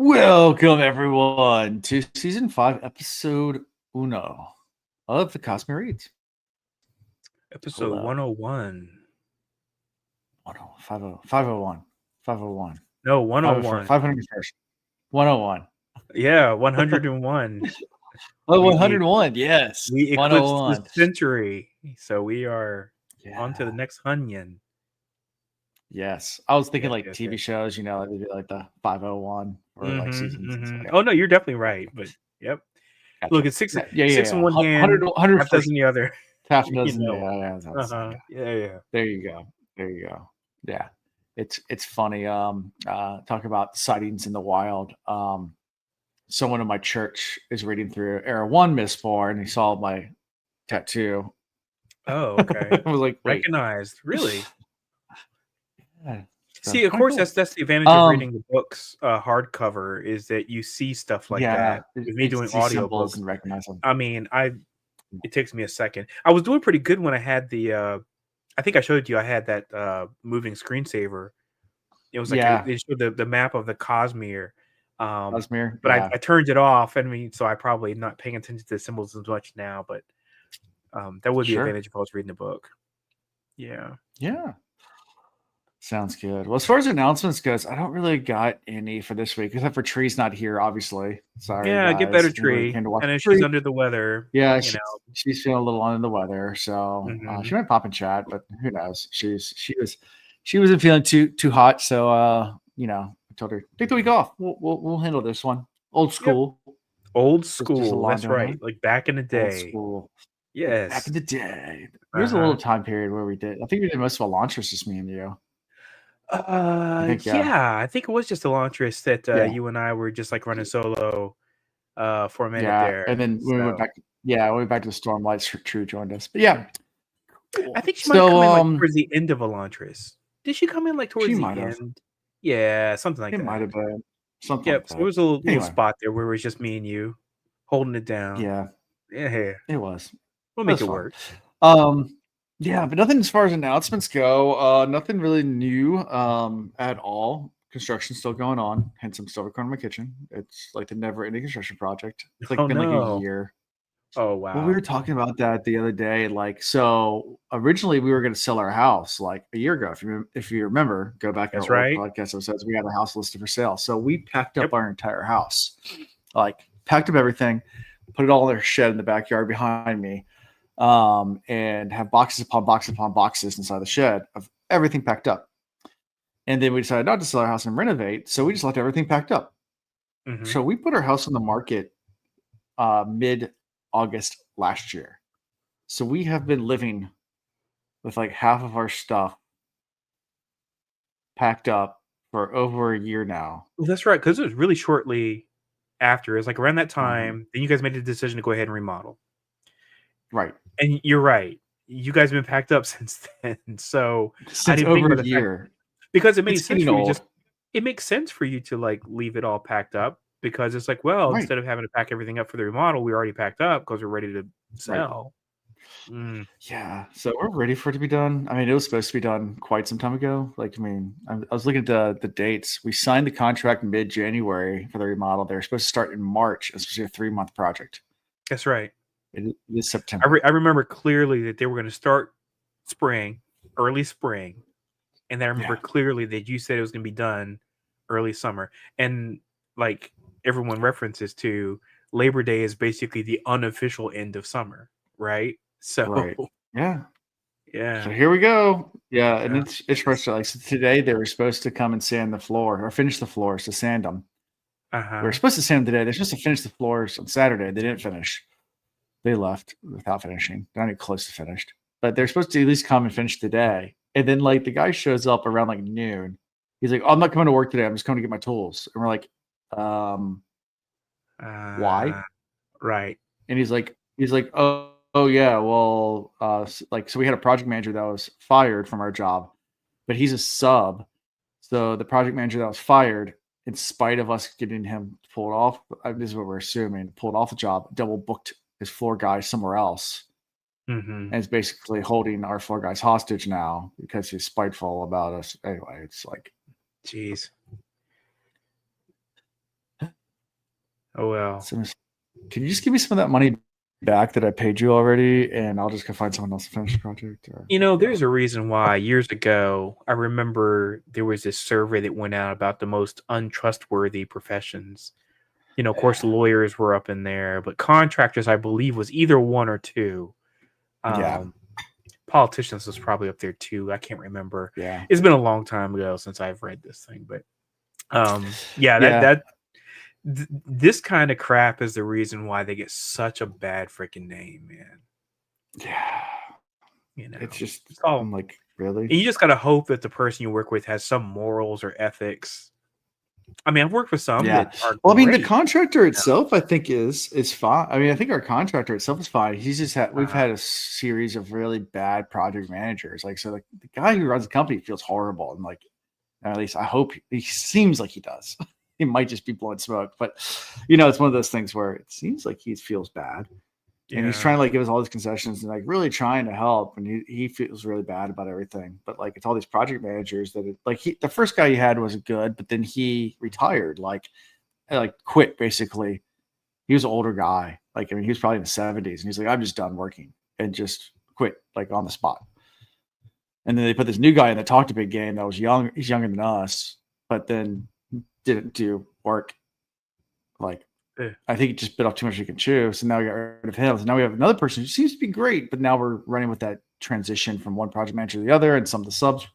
Welcome everyone to season 5, episode 1 of the Cosme Reads. Episode 101. 501. No, 101. 501st. 101. Yeah, 101. Oh, 101. Yes. We eclipsed 101. the century. So we are on to the next Hunyan. Yes. I was thinking TV shows, they do like the 501 or like seasons. Oh, no, you're definitely right. But yep. Gotcha. Look, it's six in one hand, 100 half dozen the other. Half a dozen. Yeah. There you go. Yeah. It's funny. Talk about sightings in the wild. Someone in my church is reading through Era 1 MISTBORN, and he saw my tattoo. Oh, okay. I was like, wait. Recognized, really? Yeah. See, of course, that's the advantage of reading the books hardcover, is that you see stuff like that. With me doing audiobooks and recognize them. I mean, it takes me a second. I was doing pretty good when I had the I think I showed you I had that moving screensaver. It was like it showed the map of the Cosmere. But I turned it off. So I probably not paying attention to the symbols as much now, but that would be the advantage if I was reading the book. Yeah. Sounds good. Well, as far as announcements goes, I don't really got any for this week, except for Tree's not here, obviously. Sorry. Yeah, guys. get better, Tree. And she's under the weather. Yeah, she's feeling a little under the weather, so she might pop in chat, but who knows? She wasn't feeling too hot, so I told her take the week off. We'll handle this one. Old school. Yep. Old school. That's right. Like back in the day. Old school. Yes. Back in the day. There's a little time period where we did. I think we did most of Elantris, just me and you. I think it was just Elantris that you and I were just like running solo for a minute there. And then we went back. We went back to the Stormlights. True joined us. But yeah. I think she might come in towards the end of Elantris. Did she come in towards the end? Have. Yeah, something like that. It might have been. Something like that. So there was a little spot there where it was just me and you holding it down. Yeah. It was. We'll make it work. Yeah, but nothing as far as announcements go. Nothing really new at all. Construction's still going on. Hence, I'm still recording my kitchen. It's like the never-ending construction project. It's been like a year. Oh, wow. Well, we were talking about that the other day. So originally we were going to sell our house like a year ago. If you remember, go back in our podcast episodes. We had a house listed for sale. So we packed up our entire house, packed up everything, put it all in their shed in the backyard behind me. And have boxes upon boxes upon boxes inside the shed of everything packed up. And then we decided not to sell our house and renovate, so we just left everything packed up. So we put our house on the market mid-August last year. So we have been living with half of our stuff packed up for over a year now. Well, that's right, because it was really shortly after. It was around that time. Then you guys made the decision to go ahead and remodel. Right. And you're right. You guys have been packed up since then. So I didn't think about a year. Because it makes sense for you it makes sense for you to leave it all packed up, because it's instead of having to pack everything up for the remodel, we already packed up because we're ready to sell. Right. Yeah. So we're ready for it to be done. I mean, it was supposed to be done quite some time ago. I was looking at the dates. We signed the contract mid-January for the remodel. They were supposed to start in March. It's supposed to be a 3-month project. That's right. It is September. I remember clearly that they were going to start early spring. And I remember clearly that you said it was going to be done early summer. And everyone references to, Labor Day is basically the unofficial end of summer, right? So, yeah. So here we go. Yeah. And it's frustrating. So today they were supposed to come and sand the floor or finish the floors to sand them. We were supposed to sand them today. They're supposed to finish the floors on Saturday. They didn't finish. They left without finishing. They're not even close to finished. But they're supposed to at least come and finish today. And then the guy shows up around noon. He's like, "Oh, I'm not coming to work today. I'm just coming to get my tools." And we're like, why? Right. And he's like, oh yeah, well, so we had a project manager that was fired from our job, but he's a sub. So the project manager that was fired, in spite of us getting him pulled off, this is what we're assuming, pulled off the job, double booked his floor guy somewhere else. And is basically holding our floor guys hostage now because he's spiteful about us. Anyway, it's jeez. Oh well. So, can you just give me some of that money back that I paid you already, and I'll just go find someone else to finish the project? Or, There's a reason why years ago, I remember there was this survey that went out about the most untrustworthy professions. Of course, lawyers were up in there, but contractors, I believe, was either one or two. Politicians was probably up there too. I can't remember. Yeah. It's been a long time ago since I've read this thing, but this kind of crap is the reason why they get such a bad freaking name, man. Yeah. It's just, I'm like, really? And you just got to hope that the person you work with has some morals or ethics. I mean, I've worked with some that are well, I mean, great, the contractor itself, I think is fine. I mean, I think our contractor itself is fine. He's just we've had a series of really bad project managers. Like, so the guy who runs the company feels horrible. And like, at least I hope he seems like he does. He might just be blowing smoke, but it's one of those things where it seems like he feels bad. And he's trying to like give us all these concessions and like really trying to help. And he feels really bad about everything. But like, it's all these project managers that the first guy he had was good, but then he retired, like quit basically. He was an older guy. Like, I mean, he was probably in the 70s and he's like, I'm just done working, and just quit like on the spot. And then they put this new guy in that talked a big game that was young. He's younger than us, but then didn't do work. Like, I think he just bit off too much you can chew. So now we got rid of him. So now we have another person who seems to be great, but now we're running with that transition from one project manager to the other, and some of the subs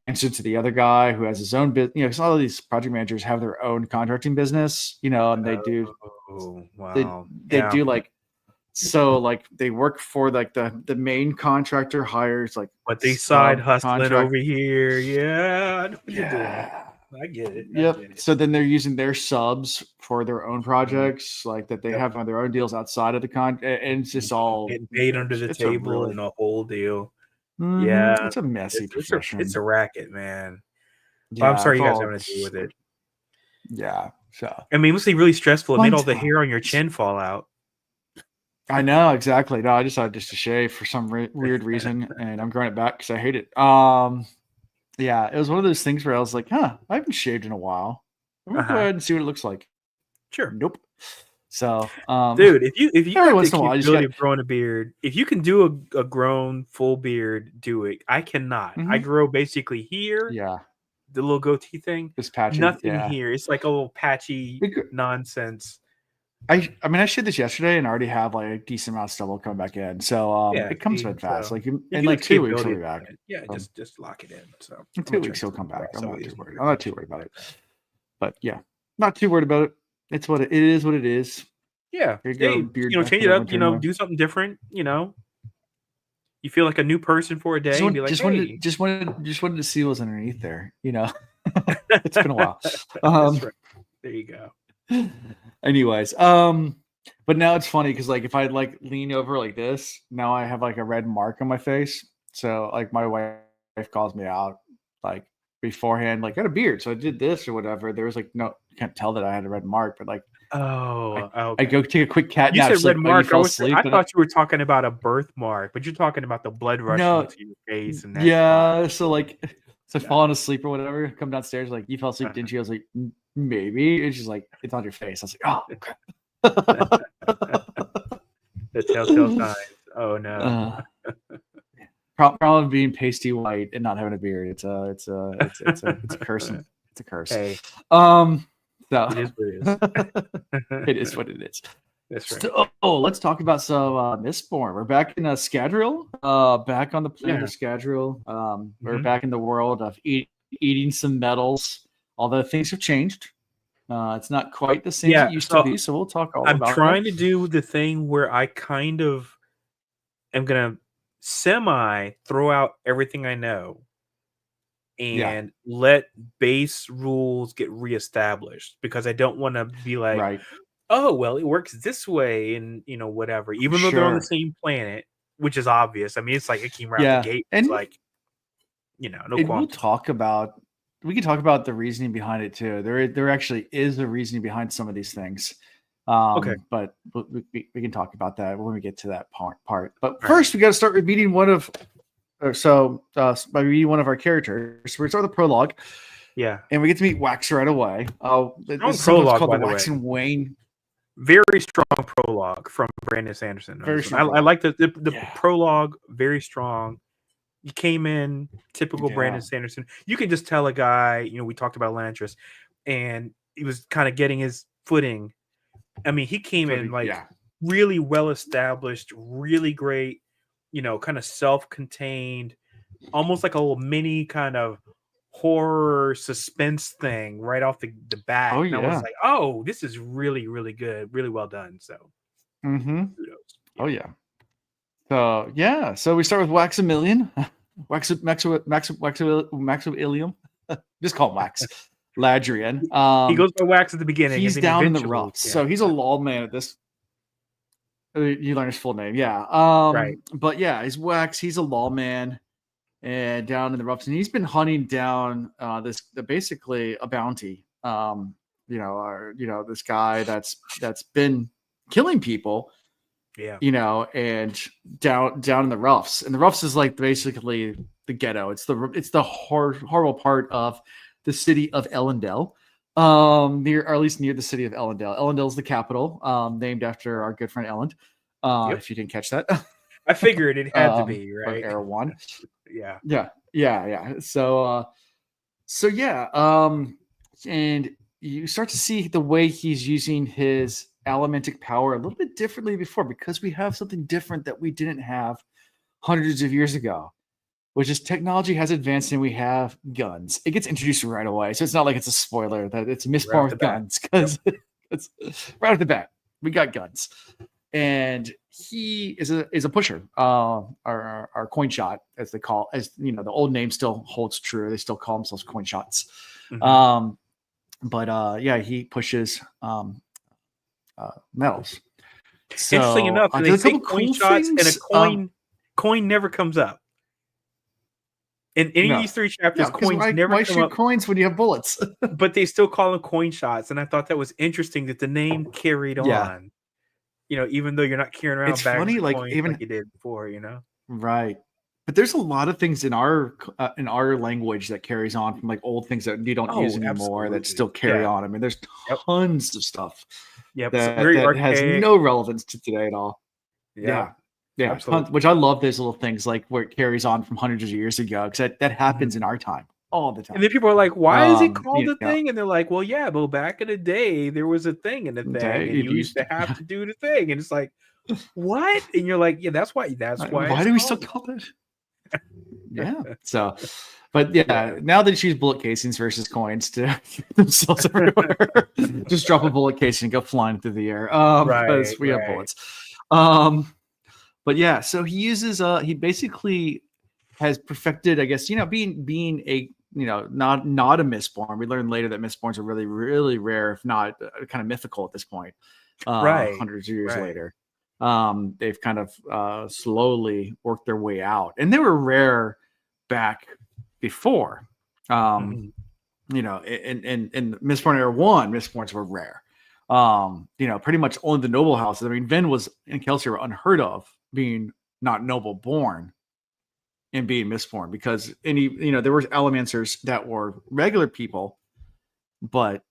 answer to the other guy who has his own business. Because all of these project managers have their own contracting business, and they do. Wow. They do like, so like they work for like the main contractor hires like, but they side hustling over here. Yeah, I know what you're doing. I get it. Yep. So then they're using their subs for their own projects, like that they have on their own deals outside of the and it's just all getting paid under the table and a whole deal. Mm-hmm. Yeah, it's a messy profession. It's a racket, man. Yeah, I'm sorry you guys having to deal with it. Yeah. So I mean, it must be really stressful. It made all the hair on your chin fall out. I know, exactly. No, I decided just to shave for some weird reason, and I'm growing it back because I hate it. Yeah, it was one of those things where I was like, I haven't shaved in a while. I'm gonna go ahead and see what it looks like. Sure. Nope. So, dude, if you every got once the in a while, capability of growing a beard, if you can do a grown full beard, do it. I cannot. I grow basically here. Yeah. The little goatee thing. It's patchy. Nothing here. It's like a little patchy nonsense. I mean, I showed this yesterday and I already have like a decent amount of stubble coming back in. So it comes back fast. Like in like 2 weeks, he'll be back. Yeah, just lock it in. So in 2 weeks, he'll come back. I'm not too worried about it. But yeah, not too worried about it. It's what it is. What it is. Yeah. Hey, change it up. Do something different. You feel like a new person for a day. And be like, just wanted to see what's underneath there. It's been a while. That's right. There you go. Anyways, but now it's funny because like if I like lean over like this, now I have like a red mark on my face. So like my wife calls me out like beforehand, like I had a beard, so I did this or whatever. There was like no, you can't tell that I had a red mark, but like I go take a quick cat nap. You said red mark. I thought you were talking about a birthmark, but you're talking about the blood rushing to your face and that. Yeah, so like falling asleep or whatever, come downstairs like you fell asleep, didn't you? I was like maybe. And she's like, it's on your face. I was like, oh, the telltale signs. Oh no. Problem being pasty white and not having a beard. It's a curse. It's a curse. Hey. So it is what it is. It is what it is. That's right. So, let's talk about some Mistborn. We're back in Scadrial. Back on the planet of Scadrial. We're back in the world of eating some metals. Although things have changed. It's not quite the same as it used to be. So we'll talk all about it. I'm trying to do the thing where I kind of am going to throw out everything I know and let base rules get reestablished, because I don't want to be like, oh, well, it works this way and, whatever, even though they're on the same planet, which is obvious. I mean, it's like it came right out the gate. It's like, no qualms. We can talk about the reasoning behind it too. There actually is a reasoning behind some of these things. Okay. But we can talk about that when we get to that part. But first, we got to start with meeting by meeting one of our characters. So we start with the prologue. Yeah. And we get to meet Wax right away. This is Prologue, called by the the Wax way. and Wayne. Very strong prologue from Brandon Sanderson. Very strong. I like the prologue. Very strong. He came in typical Brandon Sanderson. You can just tell a guy. You know, we talked about Elantris, and he was kind of getting his footing. I mean, he came in like really well established, really great. You know, kind of self-contained, almost like a little mini kind of horror suspense thing right off the bat. Oh, and I was like, oh, this is really, really good, really well done. So oh yeah. So we start with Waxamillion. Maximilium. Just call him Wax. Ladrian. He goes by Wax at the beginning. He's down in the roughs. So he's a law man at this. You learn his full name. Yeah. Right. But yeah, he's Wax. He's a lawman and down in the roughs. And he's been hunting down basically a bounty. This guy that's been killing people. Yeah. You know, and down in the roughs. And the roughs is like basically the ghetto. It's the horrible part of the city of Ellendale. Near the city of Ellendale. Ellendale is the capital, named after our good friend Elend. If you didn't catch that, I figured it had to be right. Era 1. Yeah. So, and you start to see the way he's using his elementic power a little bit differently before, because we have something different that we didn't have hundreds of years ago, which is technology has advanced and we have guns. It gets introduced right away. So it's not like it's a spoiler that it's Mistborn with guns, because it's right off the bat. We got guns. And he is a pusher, our coin shot, as they call, as you know, the old name still holds true. They still call themselves coin shots. Mm-hmm. He pushes metals. So, interesting enough, they say coin shots and a coin never comes up. In any of these 3 chapters, coins never come up. Why shoot coins when you have bullets? But they still call them coin shots, and I thought that was interesting that the name carried on. You know, even though you're not carrying around bags of coins like you did before, you know. Right. But there's a lot of things in our language that carries on from like old things that you don't use anymore that still carry on. I mean, there's tons of stuff that has no relevance to today at all. Yeah. Which I love those little things like where it carries on from hundreds of years ago, because that happens in our time all the time. And then people are like, why is it called a thing? And they're like, well, yeah, but back in the day, there was a thing in the thing, and you used to have to do the thing. And it's like, what? And you're like, yeah, that's why. Why do we still call it? Yeah. So, but now they choose bullet casings versus coins to themselves everywhere. Just drop a bullet casing and go flying through the air. Because we have bullets. But yeah, so he uses he basically has perfected, I guess, being a not a Mistborn. We learned later that Mistborns are really, really rare, if not kind of mythical at this point. Hundreds of years later. They've kind of slowly worked their way out, and they were rare back before. In Mistborn Era 1, Mistborns were rare. Pretty much only the noble houses. I mean, Vin and Kelsey were unheard of being not noble born and being Mistborn, because there were Allomancers that were regular people, but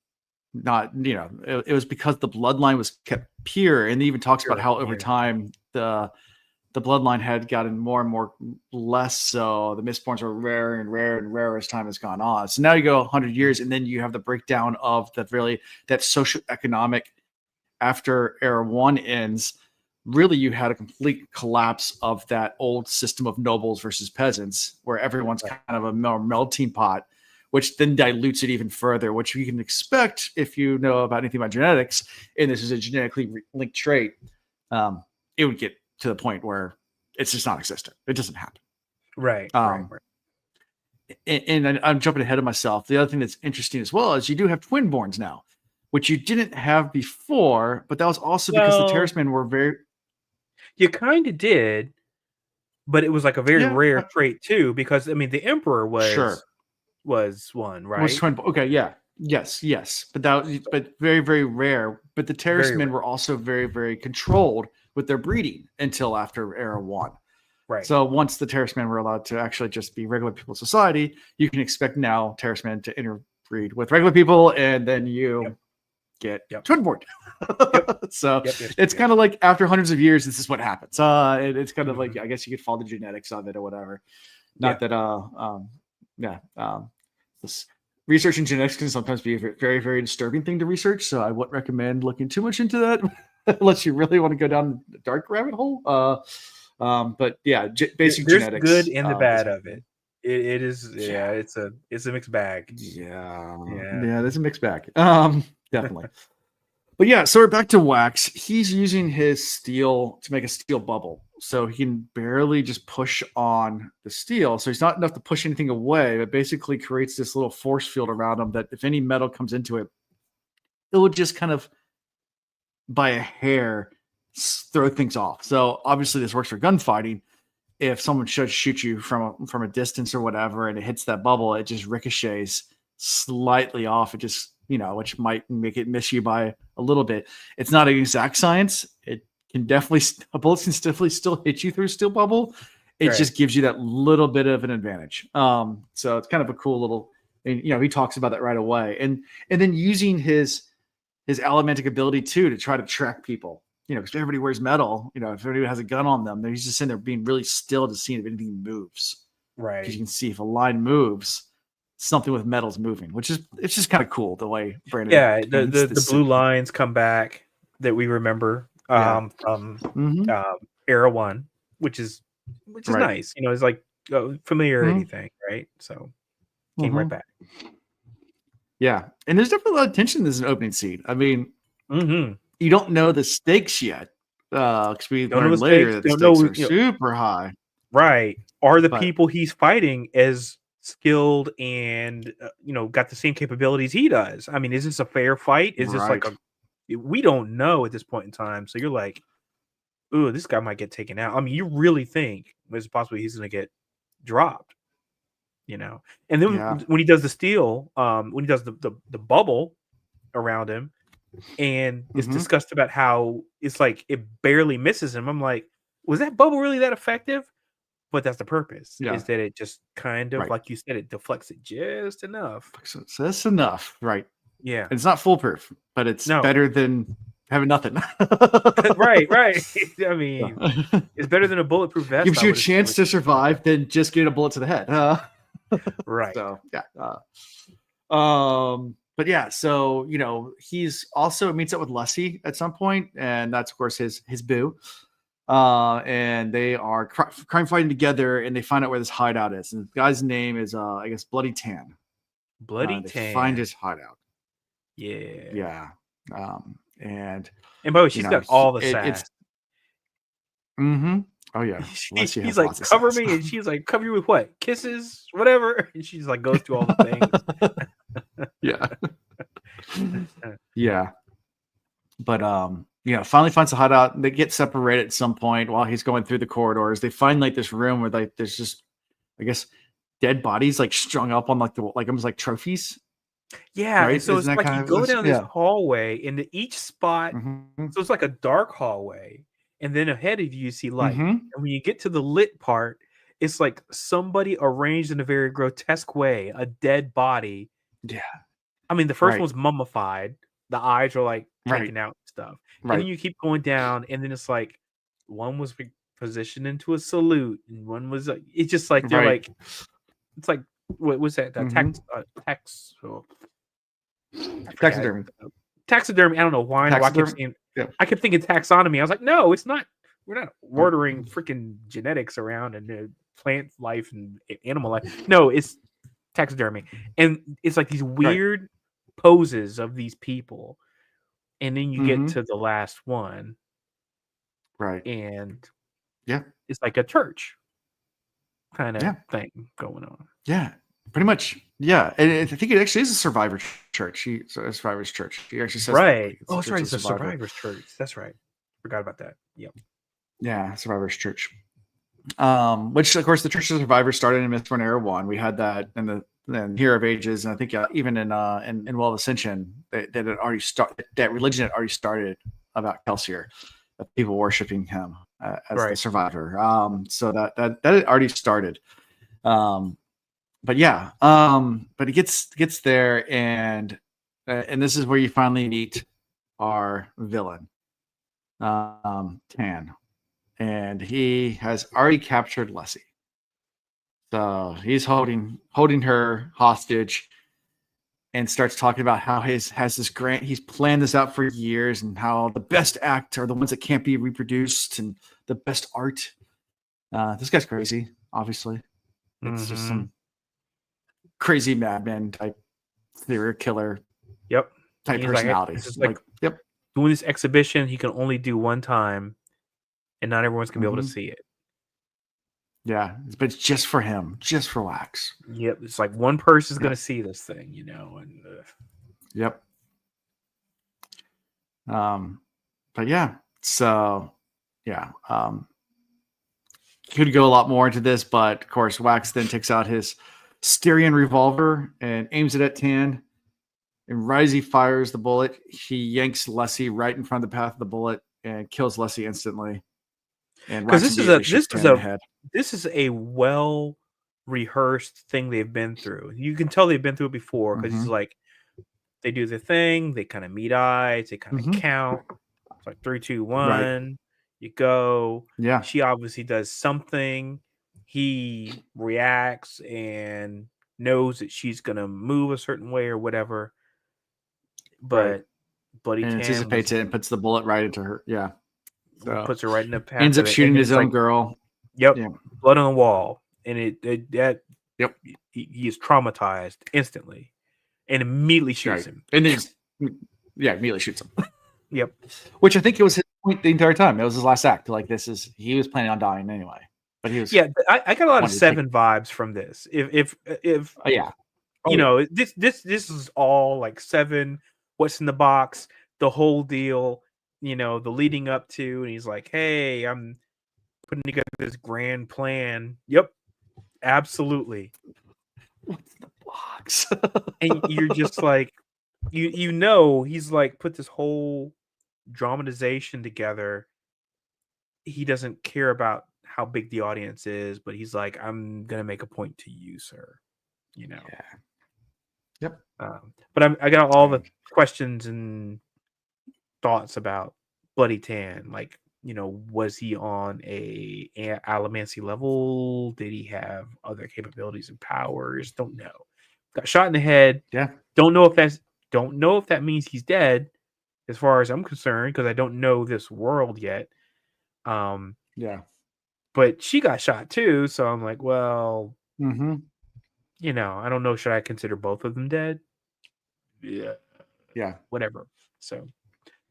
not, it was because the bloodline was kept pure. And he even talks about how over time the bloodline had gotten more and more less, so the Mistborns were rarer and rarer and rarer as time has gone on. So now you go 100 years, and then you have the breakdown of that socioeconomic. After Era 1 ends, really you had a complete collapse of that old system of nobles versus peasants, where everyone's kind of a melting pot, which then dilutes it even further, which you can expect if you know about anything about genetics, and this is a genetically linked trait. It would get to the point where it's just non-existent. It doesn't happen. Right. And I'm jumping ahead of myself. The other thing that's interesting as well is you do have twinborns now, which you didn't have before, but that was also because the Terracemen were very... You kind of did, but it was like a very rare trait too, because, I mean, the Emperor was one, right? Was twin... Okay, yeah. Yes. But very, very rare. But the Terracemen were also very, very controlled with their breeding until after Era 1. Right. So once the Terracemen were allowed to actually just be regular people in society, you can expect now Terracemen to breed with regular people, and then you get twin-born. So it's kind of like after hundreds of years, this is what happens. It's kind of like, I guess you could follow the genetics of it or whatever. Not that this researching genetics can sometimes be a very, very disturbing thing to research. So I wouldn't recommend looking too much into that unless you really want to go down the dark rabbit hole. But yeah, basic There's genetics. Good and the bad of it. It is, it's a mixed bag. Yeah, there's a mixed bag. Definitely. But yeah, so we're back to Wax. He's using his steel to make a steel bubble. So he can barely just push on the steel. So he's not enough to push anything away, but basically creates this little force field around him that if any metal comes into it, it would just kind of, by a hair, throw things off. So obviously this works for gunfighting. If someone should shoot you from a distance or whatever, and it hits that bubble, it just ricochets slightly off. It just, which might make it miss you by a little bit. It's not an exact science. It can definitely, a bullet can definitely still hit you through a steel bubble. It just gives you that little bit of an advantage. So it's kind of a cool little, he talks about that right away. And then using his elementic ability too, to try to track people, because everybody wears metal, if everybody has a gun on them, he's just sitting there being really still to see if anything moves. Right. Because you can see if a line moves, something with metal's moving, it's just kind of cool the way Brandon. Yeah, the blue lines come back that we remember from Era 1, which is nice. It's like a familiarity thing, right? So came right back. Yeah, and there's definitely a lot of tension in this opening scene. I mean, you don't know the stakes yet, because we learned later that the stakes are super high. Right. Are the people he's fighting as skilled and got the same capabilities he does? I mean, is this a fair fight? Is this like we don't know at this point in time. So you're like, ooh, this guy might get taken out. I mean, you really think it's possible he's going to get dropped, and then when he does the steel, when he does the bubble around him, and it's discussed about how it's like it barely misses him. I'm like, was that bubble really that effective? But that's the purpose, is that it just kind of, like you said, it deflects it just enough. So that's enough, right? Yeah. It's not foolproof, but it's better than having nothing. right. I mean, it's better than a bulletproof vest. Gives you a chance to survive than just getting a bullet to the head. Right. So, yeah. But yeah, so, he's also meets up with Lessie at some point, and that's, of course, his boo. And they are crime fighting together, and they find out where this hideout is. And the guy's name is, I guess, Bloody Tan. Bloody Tan. They find his hideout. Yeah. And by the way, she's got all the sass. Oh yeah. He's like, cover me, and she's like, cover you with what? Kisses, whatever. And she's like, goes through all the things. Yeah. But finally finds a hideout. They get separated at some point while he's going through the corridors. They find like this room where like there's just, I guess, dead bodies like strung up on like almost like trophies. Yeah, right? So isn't it's like you go down this hallway into each spot. So it's like a dark hallway, and then ahead of you see light. And when you get to the lit part, it's like somebody arranged in a very grotesque way a dead body. Yeah, I mean the first one's mummified. The eyes are like taken out and stuff. And then you keep going down, and then it's like one was positioned into a salute, and one was it's just like they're like, it's like, what was that? Taxidermy. Taxidermy. I don't know why. I kept saying, I kept thinking taxonomy. I was like, no, it's not. We're not ordering freaking genetics around and plant life and animal life. No, it's taxidermy, and it's like these weird poses of these people, and then you get to the last one, and it's like a church kind of thing going on. Yeah, pretty much. Yeah, and I think it actually is a survivor church. A survivor's church. He actually says that. Oh, that's right. It's a survivor's church. That's right. Forgot about that. Yep. Yeah, survivor's church. Which of course the Church of Survivors started in Mistborn Era 1. We had that in the Hero of Ages, and I think even in Well of Ascension, that had already started. That religion had already started about Kelsier, people worshiping him as the survivor. So that had already started. but yeah, but he gets there, and this is where you finally meet our villain, Tan, and he has already captured Lessie. So he's holding her hostage, and starts talking about how he's planned this out for years, and how the best acts are the ones that can't be reproduced, and the best art. This guy's crazy, obviously. It's just some crazy madman type serial killer. Yep. Type personality. Like, yep. Doing this exhibition, he can only do one time, and not everyone's gonna be able to see it. Yeah, but it's just for him, just for Wax. Yep, it's like one person's gonna see this thing, you know, and yep. But yeah, so yeah, could go a lot more into this, but of course, Wax then takes out his Styrian revolver and aims it at Tan. And right as he fires the bullet, he yanks Lessie right in front of the path of the bullet and kills Lessie instantly. And because this is a well rehearsed thing they've been through. You can tell they've been through it before, because he's like, they do the thing, they kind of meet eyes, they kind of count. It's like 3, 2, 1. Right. You go. Yeah. She obviously does something. He reacts and knows that she's gonna move a certain way or whatever. But Bloody Tan anticipates it and puts the bullet right into her. Yeah. So puts her right in the path. Ends up shooting his own girl. Yep. Yeah. Blood on the wall. And yep. He is traumatized instantly and immediately shoots him. And then immediately shoots him. Yep. Which I think it was his point the entire time. It was his last act. Like, he was planning on dying anyway. But he was. Yeah, I got a lot of Seven vibes from this. If you know, this is all like Seven, what's in the box, the whole deal, you know, the leading up to, and he's like, hey, I'm putting together this grand plan. Yep, absolutely. What's the box? And you're just like, you know, he's like put this whole dramatization together. He doesn't care about how big the audience is, but he's like, I'm gonna make a point to you, sir. You know. Yeah. Yep. But I got all the questions and thoughts about Bloody Tan. Like, you know, was he on a Alamancy level? Did he have other capabilities and powers? Don't know. Got shot in the head. Yeah. Don't know if that means he's dead, as far as I'm concerned, because I don't know this world yet. Yeah. But she got shot too, so I'm like, well, you know, I don't know. Should I consider both of them dead? Yeah. Whatever. So,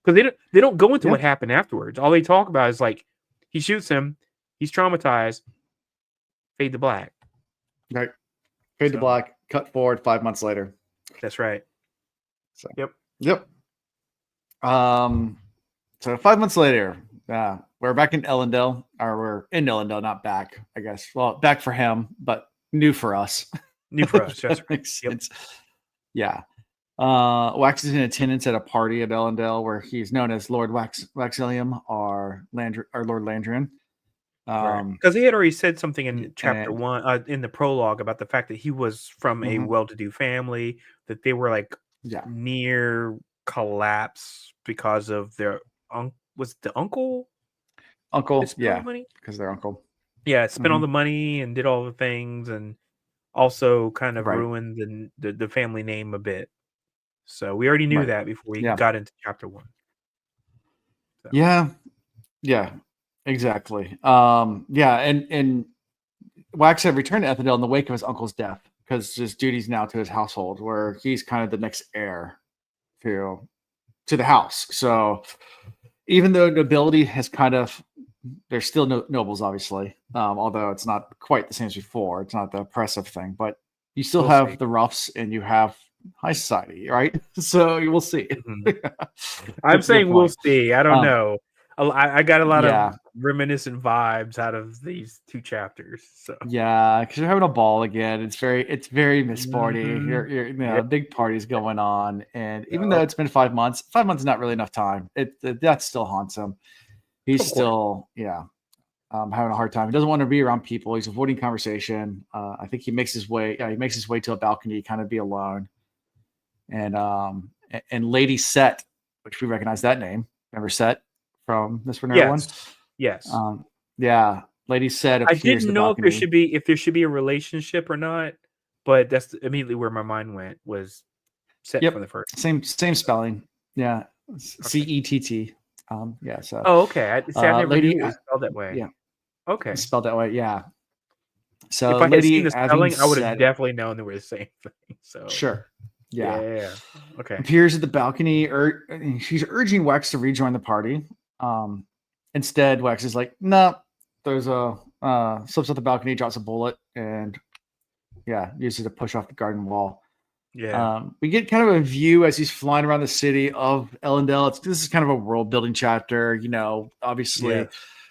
because they don't go into what happened afterwards. All they talk about is like, he shoots him, he's traumatized. Fade to black. Right. Fade to black. Cut forward 5 months later. That's right. So. Yep. So 5 months later, we're back in Ellendale, or we're in Ellendale, not back, I guess. Well, back for him, but new for us. New for us. That's that makes sense. Yeah. Wax is in attendance at a party at Ellendale where he's known as Lord Waxillium or Lord Landrian. Because he had already said something in chapter 1 in the prologue about the fact that he was from a well-to-do family, that they were like near collapse because of their was the uncle, money? Because their uncle spent all the money and did all the things, and also kind of ruined the family name a bit. So we already knew that before we got into chapter 1. So. Yeah, exactly. And Wax had returned to Etherdale in the wake of his uncle's death, because his duties now to his household, where he's kind of the next heir to the house. So even though nobility has there's still nobles, obviously, although it's not quite the same as before. It's not the oppressive thing, but you still have the roughs and you have high society, right? So you will see. I'm saying we'll see. I don't know. I got a lot of reminiscent vibes out of these 2 chapters. So because you're having a ball again. It's very MISTBORN-y. You're big parties going on, and even though it's been 5 months, 5 months is not really enough time. That still haunts him. He's still having a hard time. He doesn't want to be around people. He's avoiding conversation. I think he makes his way. He makes his way to a balcony, kind of be alone. And Lady Set, which we recognize that name. Remember Set from Mr. Nerd One? Yes. Yeah. Lady Set appears. I didn't know if there should be a relationship or not, but that's immediately where my mind went, was Set from the first. Same spelling. Yeah. CETT. Yeah. So. Oh, okay. I never knew it was spelled that way. Yeah. Okay. It's spelled that way. Yeah. So if I had seen the spelling, I would have definitely known they were the same thing. So sure. Yeah. Okay. Appears at the balcony, she's urging Wex to rejoin the party. Instead, Wex is like, "No." There's a slips off the balcony, drops a bullet, and uses it to push off the garden wall. Yeah. We get kind of a view as he's flying around the city of Ellendale. This is kind of a world building chapter. Obviously,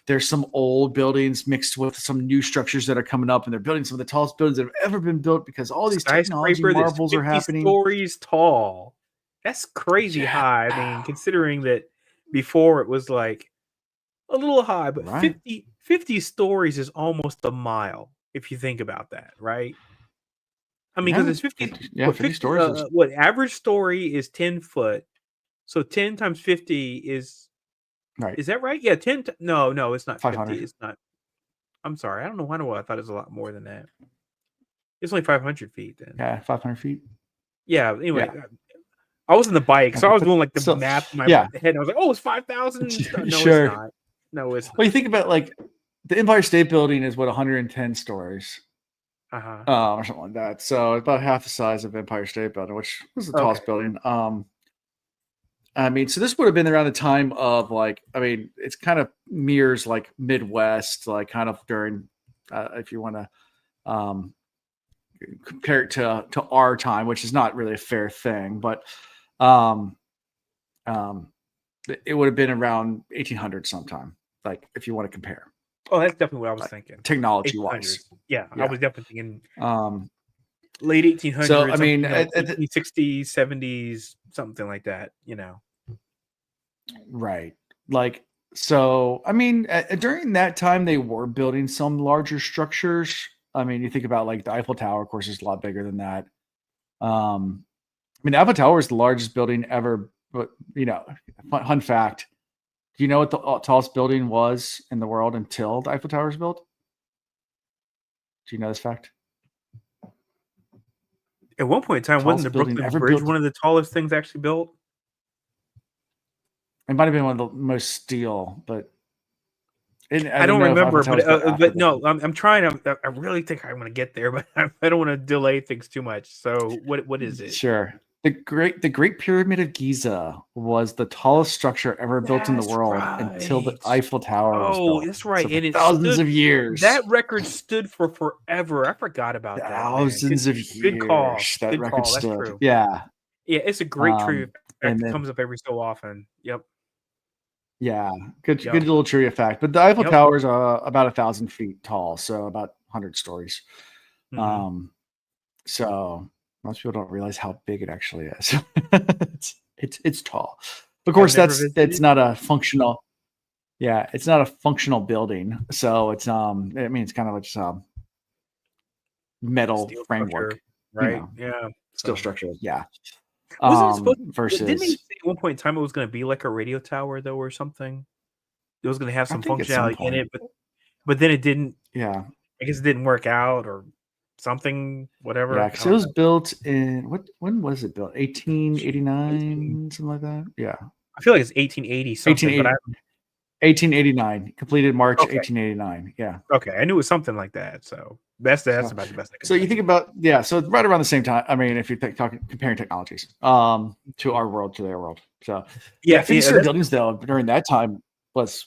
there's some old buildings mixed with some new structures that are coming up, and they're building some of the tallest buildings that have ever been built because all these technology marvels are happening. Stories tall. That's crazy high. I mean, considering that before it was like a little high, but 50 stories is almost a mile if you think about that, right? I mean, because it's 50 stories. What average story is 10 foot, so 10 times 50 is right. Is that right? Yeah, 10. No, it's not 500. 50. It's not. I'm sorry. I don't know why. I thought it was a lot more than that. It's only 500 feet then. Yeah, 500 feet. Yeah. Anyway, I was in the bike, so I was doing like the math in my head. And I was like, "Oh, it's 5,000." No, sure. It's not. No, it's. Well, you think about like the Empire State Building is 110 stories, or something like that. So about half the size of Empire State Building, which was the tallest building. I mean, so this would have been around the time of it's kind of mirrors like Midwest, like kind of during, if you want to compare it to our time, which is not really a fair thing, but it would have been around 1800 sometime. Like if you want to compare. Oh, that's definitely what I was thinking. Technology wise. Yeah, I was definitely thinking late 1800s. So I mean, 60s, 70s, something like that. Right. Like so. I mean, during that time, they were building some larger structures. I mean, you think about like the Eiffel Tower. Of course, is a lot bigger than that. I mean, the Eiffel Tower is the largest building ever. But fun fact. Do you know what the tallest building was in the world until the Eiffel Tower was built? Do you know this fact? At one point in time, wasn't the Brooklyn Bridge one of the tallest things actually built? It might have been one of the most steel, but I don't remember. But no, I'm trying. I really think I want to get there, but I don't want to delay things too much. So what is it? Sure. The Great Pyramid of Giza was the tallest structure ever built in the world until the Eiffel Tower was built. Oh, that's right. So and thousands of years. That record stood for forever. I forgot about that. Thousands of years. Good call. That record stood. That's true. Yeah. Yeah, it's a great trivia fact that comes up every so often. Yep. Yeah. Good little trivia fact. But the Eiffel Tower is about 1,000 feet tall, so about 100 stories. Mm-hmm. So most people don't realize how big it actually is. it's tall. Of course, that's not a functional. Yeah, it's not a functional building. So it's it's kind of just a metal steel framework, right? Yeah, steel structure. Yeah. Versus, didn't they say at one point in time it was going to be like a radio tower though, or something? It was going to have some functionality in it, but then it didn't. Yeah, I guess it didn't work out or something, whatever. Yeah, because it was built in when was it built? 1889, something like that. Yeah, I feel like it's 1880 something. 1889, completed March 1889. Yeah. Okay, I knew it was something like that. So that's about the best I can So you think about so it's right around the same time. I mean, if you're comparing technologies to our world to their world. So 50-story buildings though during that time was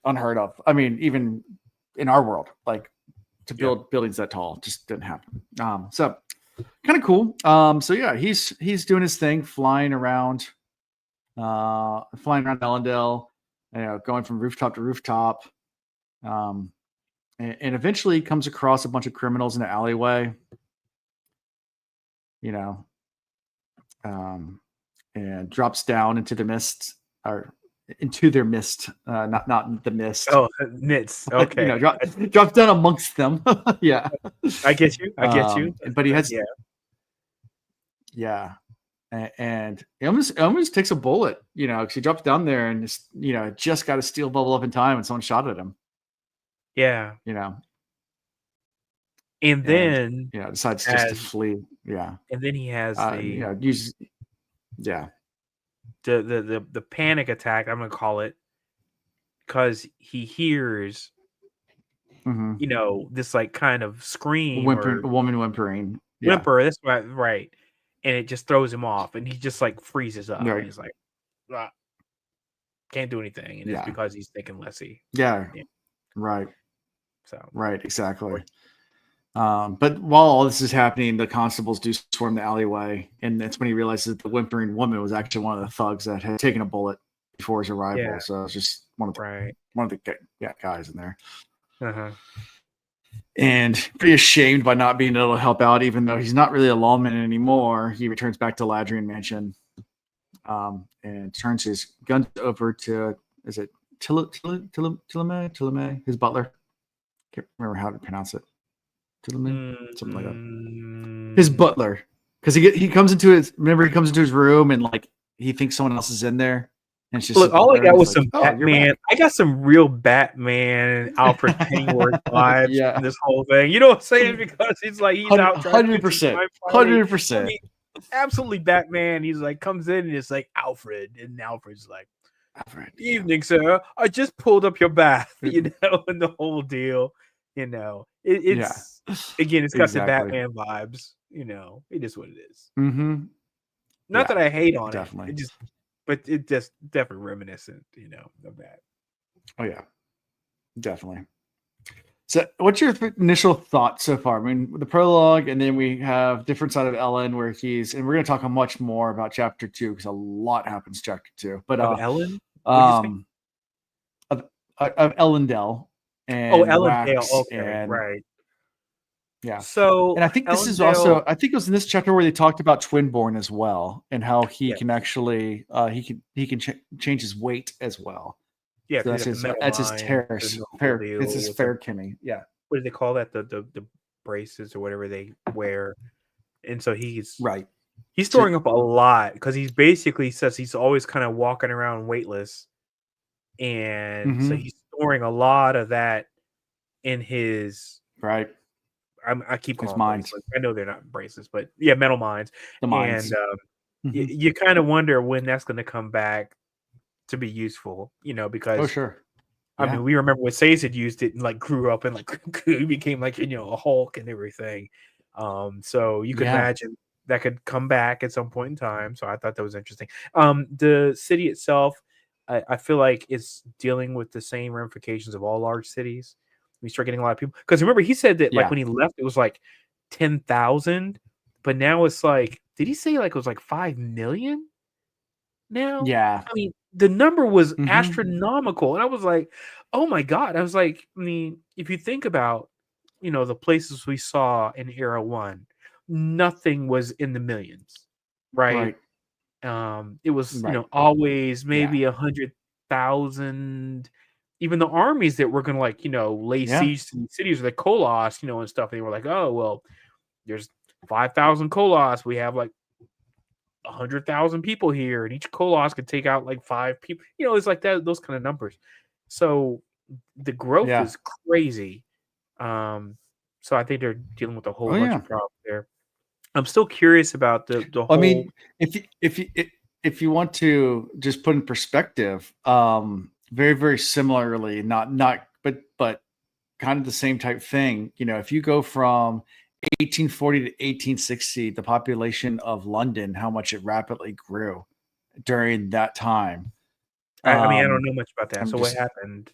unheard of. I mean, even in our world, like to build buildings that tall just didn't happen. So kind of cool. So yeah, he's doing his thing, flying around Ellendale, going from rooftop to rooftop, and eventually comes across a bunch of criminals in the alleyway, and drops down into the mist, or into their midst, not the mist. Oh, midst. Okay, drops down amongst them. Yeah, I get you. But he has, and he almost takes a bullet, because he drops down there and just got a steel bubble up in time and someone shot at him. Yeah. And then decides just to flee. Yeah. And then he has the panic attack, I'm gonna call it, because he hears this like kind of scream, woman whimpering. Whimper, that's right. And it just throws him off and he just like freezes up. Right. And he's like, can't do anything. And it's because he's thinking Lessie. Yeah. Right. So right, exactly. But while all this is happening, the constables do swarm the alleyway, and that's when he realizes that the whimpering woman was actually one of the thugs that had taken a bullet before his arrival. Yeah. So it's just one of the guys in there. And pretty ashamed by not being able to help out, even though he's not really a lawman anymore. He returns back to Ladrian Mansion, and turns his guns over to Tilame, his butler. Can't remember how to pronounce it. Something like that. His butler, because he comes into his room and like he thinks someone else is in there, and it's just look. All I got was some Batman. I got some real Batman Alfred Pennyworth vibes in this whole thing. You know what I'm saying? Because he's like he's out 100%. Absolutely Batman. He's like comes in and it's like Alfred, and Alfred's like, "Evening, sir. I just pulled up your bath." And the whole deal. It's again, it's got some Batman vibes. It is what it is. Not that I hate on it. But it just definitely reminiscent, of that. Oh yeah, definitely. So, what's your initial thought so far? I mean, the prologue, and then we have different side of Ellen, where and we're going to talk much more about chapter 2 because a lot happens chapter 2. But Ellen, of Ellendale. And Ellendale. Okay, right. Yeah. So, and I think this is also. I think it was in this chapter where they talked about Twinborn as well, and how he can actually he can change his weight as well. Yeah, so that's his terrace. It's his fair Kimmy. Yeah. What do they call that? The braces or whatever they wear, and so he's right. He's storing up a lot because he basically says he's always kind of walking around weightless, and so he's storing a lot of that in his right. I keep calling them bracelets. I know they're not bracelets, but metal mines. The mines. And you kind of wonder when that's going to come back to be useful, because I mean, we remember when Saze had used it and like grew up and like he became like a Hulk and everything. So you could imagine that could come back at some point in time. So I thought that was interesting. The city itself, I feel like it's dealing with the same ramifications of all large cities. We start getting a lot of people, because remember he said that like when he left it was like 10,000, but now it's like, did he say like it was like 5 million now? I mean, the number was astronomical, and I was like, oh my god. I was like, I mean, if you think about the places we saw in Era 1, nothing was in the millions, right? It was always maybe 100,000. Even the armies that were going to lay siege to cities or the Kolos, and stuff, they were like, oh, well, there's 5,000 Kolos. We have like 100,000 people here, and each Kolos could take out like 5 people. It's like that, those kind of numbers. So the growth is crazy. So I think they're dealing with a whole bunch of problems there. I'm still curious about the whole. I mean, if you want to just put in perspective, very, very similarly, but kind of the same type thing. If you go from 1840 to 1860, the population of London, how much it rapidly grew during that time. I mean, I don't know much about that. So what happened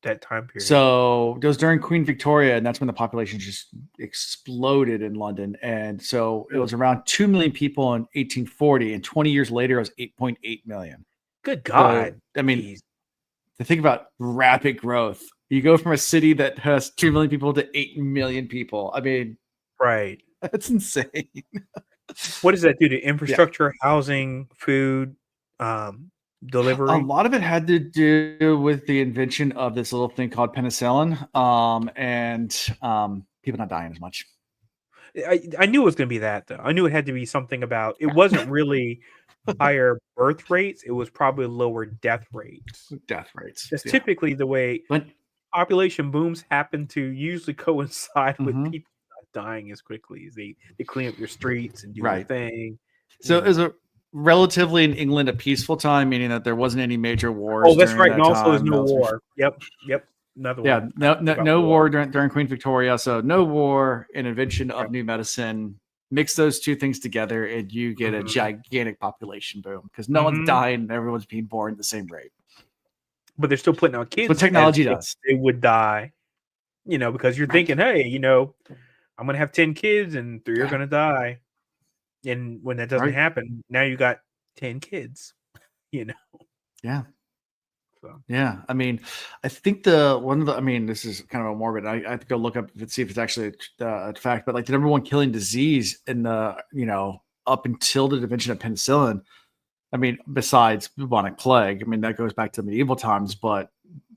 that time period? So it was during Queen Victoria, and that's when the population just exploded in London. And so it was around 2 million people in 1840, and 20 years later, it was 8.8 million. Good God. So, I mean, to think about rapid growth, you go from a city that has 2 million people to 8 million people. I mean, right. That's insane. What does that do to infrastructure, housing, food, delivery? A lot of it had to do with the invention of this little thing called penicillin, and people not dying as much. I knew it was going to be that, though. I knew it had to be something about. It wasn't really higher birth rates. It was probably lower death rates. Death rates. That's typically the way population booms happen to usually coincide with people not dying as quickly as they clean up your streets and do their thing. So is it relatively in England a peaceful time, meaning that there wasn't any major wars? Oh, that's right. And also there's no war. Yep. Another one. No war during Queen Victoria. So no war, an invention of new medicine. Mix those two things together and you get a gigantic population boom because no one's dying and everyone's being born at the same rate. But they're still putting out kids. What technology does. They would die, because you're thinking, hey, I'm going to have 10 kids and 3 are going to die. And when that doesn't happen, now you got 10 kids, Yeah. So. Yeah. I mean, I think this is kind of a morbid. I have to go look up and see if it's actually a fact, but like the number one killing disease in the, up until the invention of penicillin, I mean, besides bubonic plague, I mean, that goes back to medieval times, but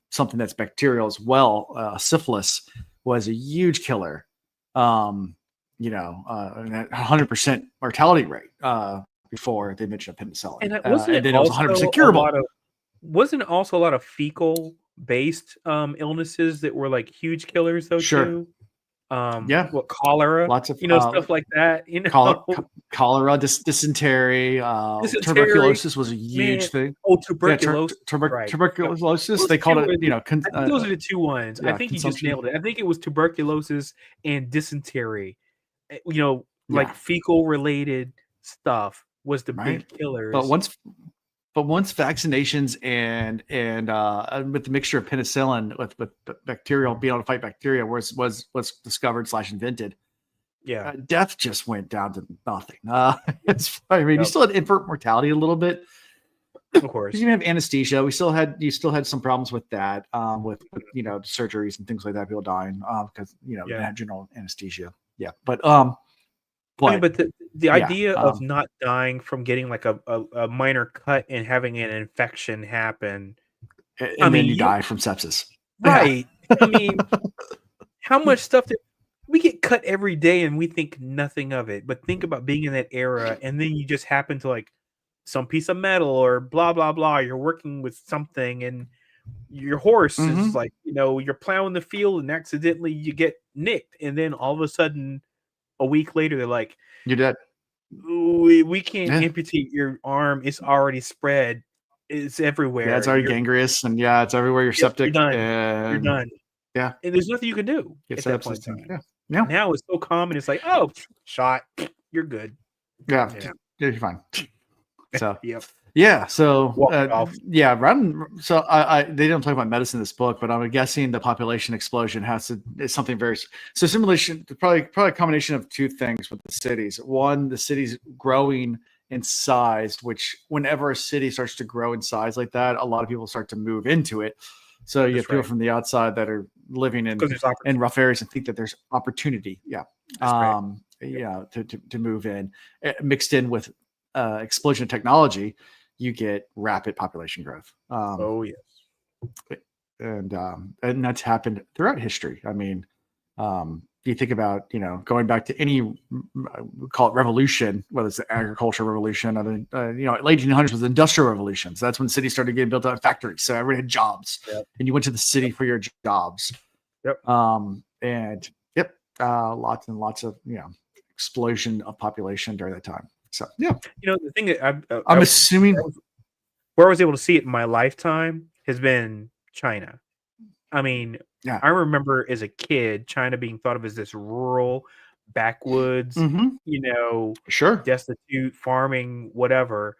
something that's bacterial as well, syphilis was a huge killer. 100% mortality rate before the invention of penicillin. And then it was 100% curable. Wasn't also a lot of fecal-based illnesses that were like huge killers, though, too? What, cholera? Lots of stuff like that. Cholera, dysentery, tuberculosis was a huge thing. Oh, tuberculosis. Tuberculosis. They called it. I think those are the two ones. I think you just nailed it. I think it was tuberculosis and dysentery. Like fecal-related stuff was the big killers. But once vaccinations and with the mixture of penicillin with bacterial being able to fight bacteria was discovered / invented, death just went down to nothing. You still had infant mortality a little bit, of course. You didn't have anesthesia. You still had some problems with that, with surgeries and things like that. People dying because they had general anesthesia. Yeah, but the idea of not dying from getting like a minor cut and having an infection happen, and then you die from sepsis, right? I mean, how much stuff we get cut every day and we think nothing of it. But think about being in that era, and then you just happen to like some piece of metal or blah blah blah. You're working with something, and your horse is like you're plowing the field, and accidentally you get nicked, and then all of a sudden, a week later, they're like, "You're dead. We can't amputate your arm. It's already spread. It's everywhere. Yeah, it's already gangrenous, and it's everywhere. You're septic. You're done. And you're done. Yeah, and there's nothing you can do at that point. Yeah. Now it's so common. It's like, oh, shot. You're good. Yeah, you're fine. So yep. Yeah. So So they don't talk about medicine in this book, but I'm guessing the population explosion is something very simulation. Probably a combination of two things with the cities. One, the cities growing in size, which whenever a city starts to grow in size like that, a lot of people start to move into it. So you have people from the outside that are living in rough areas and think that there's opportunity. Yeah. To move in, mixed in with explosion of technology, you get rapid population growth. And that's happened throughout history. I mean, you think about, going back to any, we call it revolution, whether it's the agricultural revolution or the, late 1800s was the industrial revolution. So that's when cities started getting built out of factories. So everybody had jobs, and you went to the city for your jobs. Lots and lots of, explosion of population during that time. So, the thing that I'm assuming where I was able to see it in my lifetime has been China. I mean, I remember as a kid, China being thought of as this rural backwoods, destitute farming, whatever.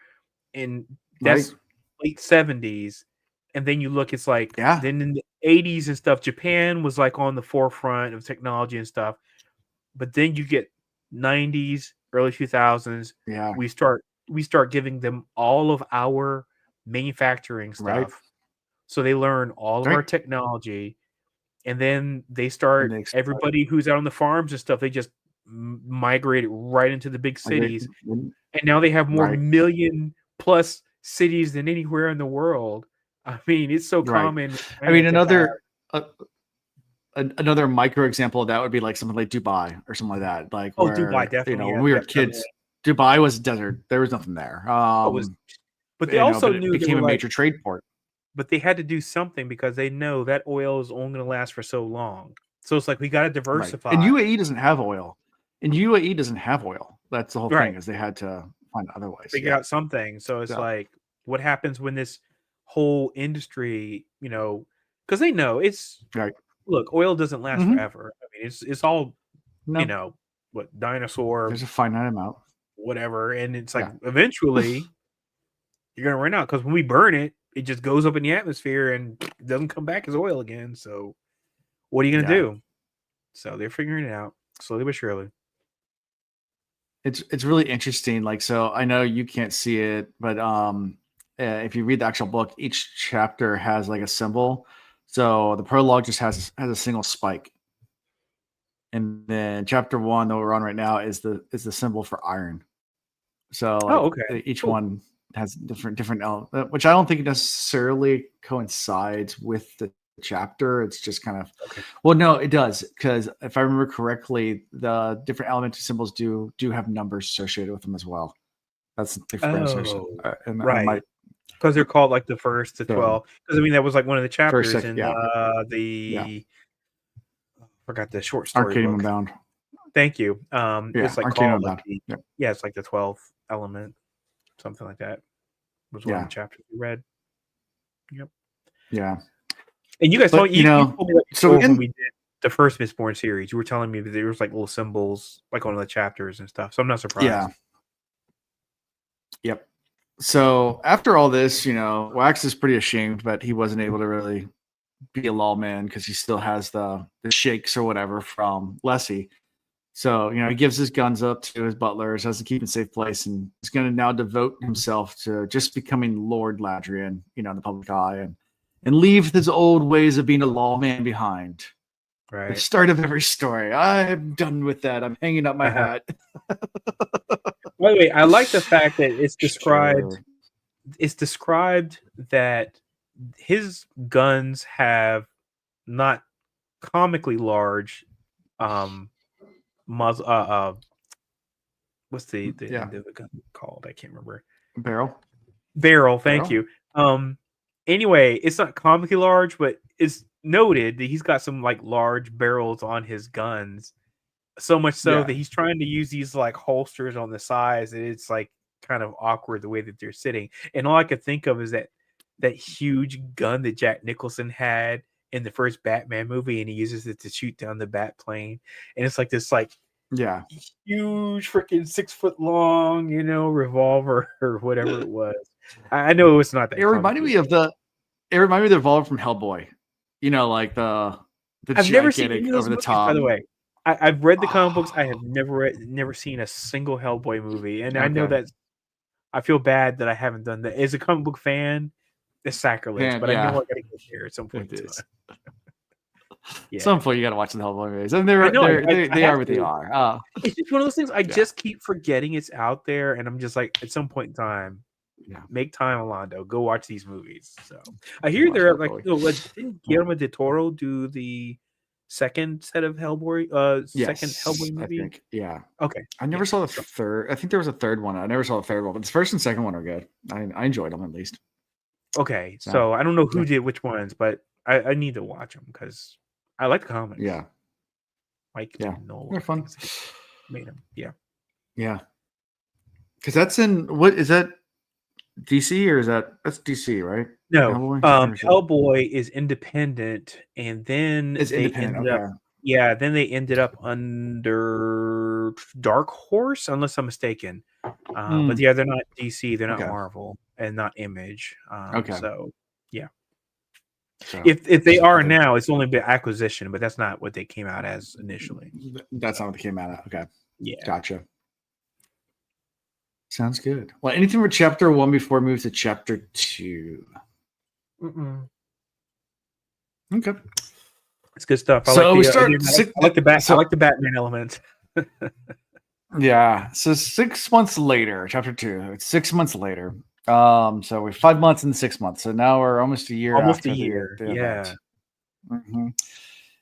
And that's late 70s. And then you look, it's like, then in the 80s and stuff, Japan was like on the forefront of technology and stuff. But then you get 90s, early 2000s. We start giving them all of our manufacturing stuff. So they learn all of our technology, and then they start everybody who's out on the farms and stuff, they just migrated right into the big cities. And now they have more million plus cities than anywhere in the world. I mean, it's so common. I mean, another micro example of that would be like something like Dubai or something like that. Like, where, Dubai, definitely. When we were kids, Dubai was desert. There was nothing there. But they also knew it became a major trade port. But they had to do something because they know that oil is only going to last for so long. So it's like, we got to diversify. Right. And UAE doesn't have oil. That's the whole thing, is they had to find other ways. Figure out something. So it's like, what happens when this whole industry, because they know it's look, oil doesn't last forever. I mean, it's all what dinosaur. There's a finite amount, whatever, and it's like eventually you're gonna run out, because when we burn it, it just goes up in the atmosphere and doesn't come back as oil again. So what are you gonna do? So they're figuring it out slowly but surely. It's really interesting. Like, so I know you can't see it, but if you read the actual book, each chapter has like a symbol. So the prologue just has a single spike, and then chapter 1 that we're on right now is the symbol for iron. So each one has different element, which I don't think necessarily coincides with the chapter. It's just kind of well, no, it does, because if I remember correctly, the different elemental symbols do have numbers associated with them as well. That's the right. Because they're called like the 1st to 12. Because I mean, that was like one of the chapters in I forgot the short story Arcadium book. Unbound. Thank you. It's like Arcadium called like it's like the 12th element, something like that. Was one of the chapters we read. Yep. Yeah. And you guys told me so when we did the first Mistborn series, you were telling me that there was like little symbols like on the chapters and stuff. So I'm not surprised. Yeah. Yep. So after all this, Wax is pretty ashamed, but he wasn't able to really be a lawman because he still has the shakes or whatever from Lessie. So, he gives his guns up to his butlers, has to keep in safe place, and he's going to now devote himself to just becoming Lord Ladrian, in the public eye, and leave his old ways of being a lawman behind. Right. The start of every story. I'm done with that. I'm hanging up my hat. By the way, I like the fact that it's described. Sure. It's described that his guns have not comically large muzzle. What's the end of the gun called? I can't remember. Barrel. Thank you. Anyway, it's not comically large, but it's noted that he's got some like large barrels on his guns. So much so that he's trying to use these like holsters on the sides, and it's like kind of awkward the way that they're sitting. And all I could think of is that huge gun that Jack Nicholson had in the first Batman movie, and he uses it to shoot down the bat plane. And it's like this huge freaking 6 foot long, revolver or whatever it was. I know it was not that. It reminded me of the revolver from Hellboy. Like the I've never seen any of those movies, by the way. I've read the comic books. I have never seen a single Hellboy movie, and I know that I feel bad that I haven't done that. As a comic book fan, it's sacrilege, but I know I gotta get there at some point. At some point, you gotta watch the Hellboy movies, and they are what they are. It's just one of those things. I just keep forgetting it's out there, and I'm just like, at some point in time, make time, Alando. Go watch these movies. So I hear they're like, didn't Guillermo del Toro do the second set of Hellboy? Second Hellboy movie. I think, Okay. I never saw the third. I think there was a third one. I never saw the third one, but the first and second one are good. I enjoyed them at least. Okay, so I don't know who did which ones, but I need to watch them because I like the comics. Yeah. Nolan. They're fun. Made them. Yeah. Yeah. Because that's in what is that? DC or that's DC, right? No, Hellboy is independent, and then they ended up under Dark Horse, unless I'm mistaken. But they're not DC, they're not Marvel, and not Image. So if they are now, it's only been acquisition, but that's not what they came out as initially. That's not what they came out as. Okay, gotcha. Sounds good. Well, anything for chapter 1 before we move to chapter 2? Okay. It's good stuff. I like the Batman element. Yeah. So 6 months later, chapter 2. It's 6 months later. So we're 5 months and 6 months. So now we're almost a year after the event. Mm-hmm.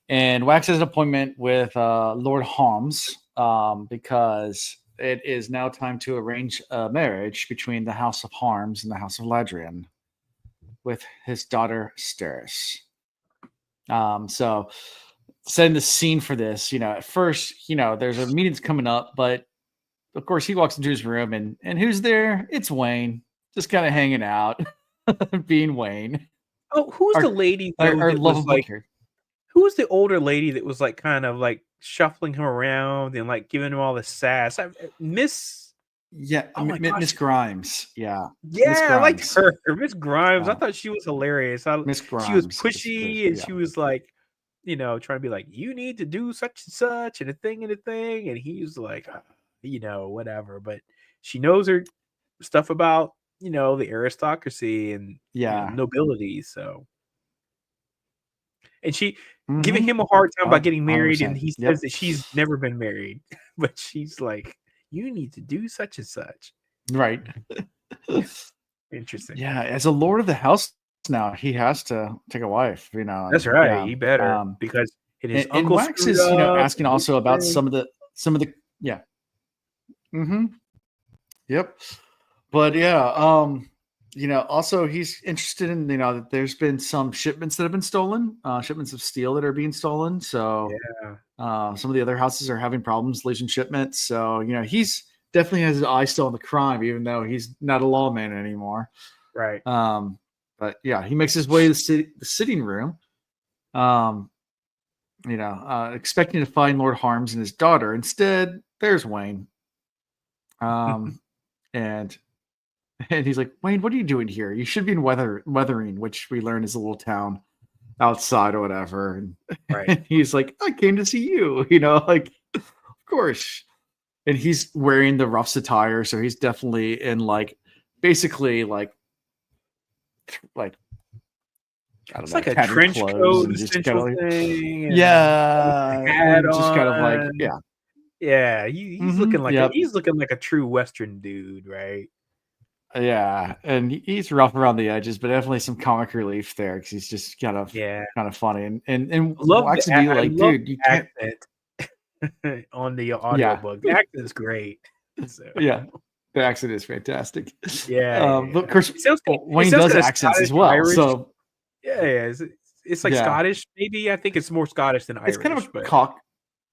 And Wax has an appointment with Lord Holmes because it is now time to arrange a marriage between the House of Harms and the House of Ladrian with his daughter Steris. So setting the scene for this, at first, there's a meeting's coming up, but of course he walks into his room and who's there? It's Wayne, just kind of hanging out, being Wayne. Oh, who's the lady our lovable character? Who was the older lady that was like kind of like shuffling him around and like giving him all the sass? Miss Grimes. Yeah. I liked her. Miss Grimes. I thought she was hilarious. Miss Grimes. She was pushy and she was like, trying to be like, you need to do such and such and a thing. And he was like, whatever. But she knows her stuff about, the aristocracy and nobility. So. And she giving him a hard time about getting married, 100%. And he says that she's never been married, but she's like, "You need to do such and such." Right. Interesting. Yeah, as a lord of the house now, he has to take a wife. That's right. Yeah. He better because his uncle Wax is asking also about some of the yeah. Mm-hmm. Yep. But also he's interested in, that there's been some shipments that have been stolen, shipments of steel that are being stolen. So some of the other houses are having problems losing shipments. So, he's definitely has his eye still on the crime, even though he's not a lawman anymore. Right. But he makes his way to the sitting room, expecting to find Lord Harms and his daughter. Instead, there's Wayne. And he's like, Wayne, what are you doing here? You should be in Weathering, which we learn is a little town outside or whatever. And he's like, I came to see you, of course. And he's wearing the roughs attire, so he's definitely in basically I don't know, like a trench coat, just kind of thing. Just kind of like yeah. He's looking like he's looking like a true Western dude, right? Yeah, and he's rough around the edges, but definitely some comic relief there because he's just kind of funny and Wax would be like, dude, you can't on the audiobook. The accent is great. So. Yeah, the accent is fantastic. Yeah, but of course, Wayne does accents as well. Irish. So it's like Scottish. Maybe I think it's more Scottish than Irish. It's kind of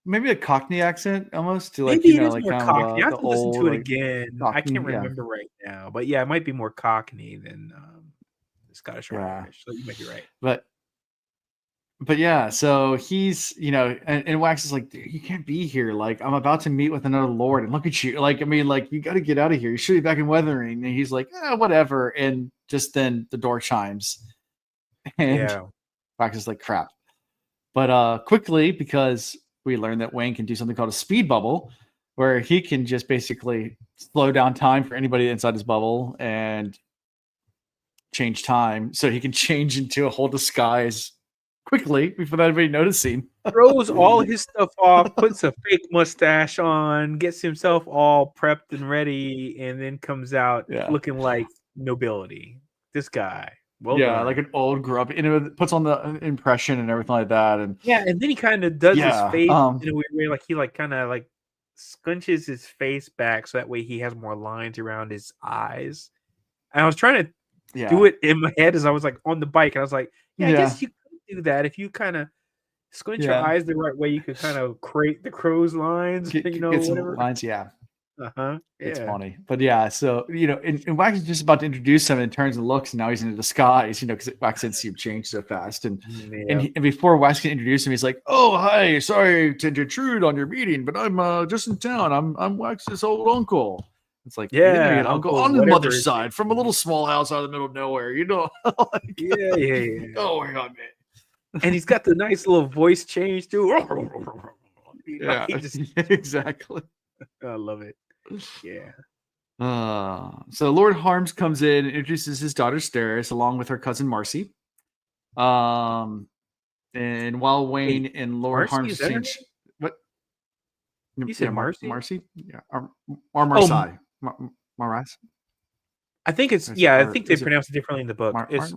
maybe a Cockney accent almost to maybe it is more Cockney. I have to listen to it again. Cockney, I can't remember right now, but it might be more Cockney than Scottish or Irish. So you might be right. But so he's and Wax is like, you can't be here. Like, I'm about to meet with another lord, and look at you. Like, I mean, like, you got to get out of here. You should be back in Weathering. And he's like, whatever. And just then the door chimes, and Wax is like, crap. But quickly, because we learned that Wayne can do something called a speed bubble, where he can just basically slow down time for anybody inside his bubble and change time, so he can change into a whole disguise quickly without anybody noticing. Throws all his stuff off, puts a fake mustache on, gets himself all prepped and ready, and then comes out looking like nobility. This guy. Well done. Like an old grub, and it puts on the impression and everything like that, and and then he kind of does his face in a weird way, like he kind of scunches his face back so that way he has more lines around his eyes. And I was trying to do it in my head as I was like on the bike, and I was like, I guess you could do that if you kind of squint your eyes the right way. You could kind of create the crow's lines, get some lines, It's funny, but so and Wax is just about to introduce him and turns and looks, and now he's in a disguise, because Wax didn't see him change so fast, and before Wax can introduce him, he's like, "Oh, hi, sorry to intrude on your meeting, but I'm just in town. I'm Wax's old uncle." It's like, an uncle on his mother's side from a little small house out of the middle of nowhere, Oh my god, man! And he's got the nice little voice change too. Exactly. I love it. Yeah. So Lord Harms comes in and introduces his daughter Steris along with her cousin Marcy. And while Wayne and Lord Harms change, what? You said Marcy? Marcy? Yeah. Or Marcy. Marais. I think it's I think they pronounce it differently in the book. It's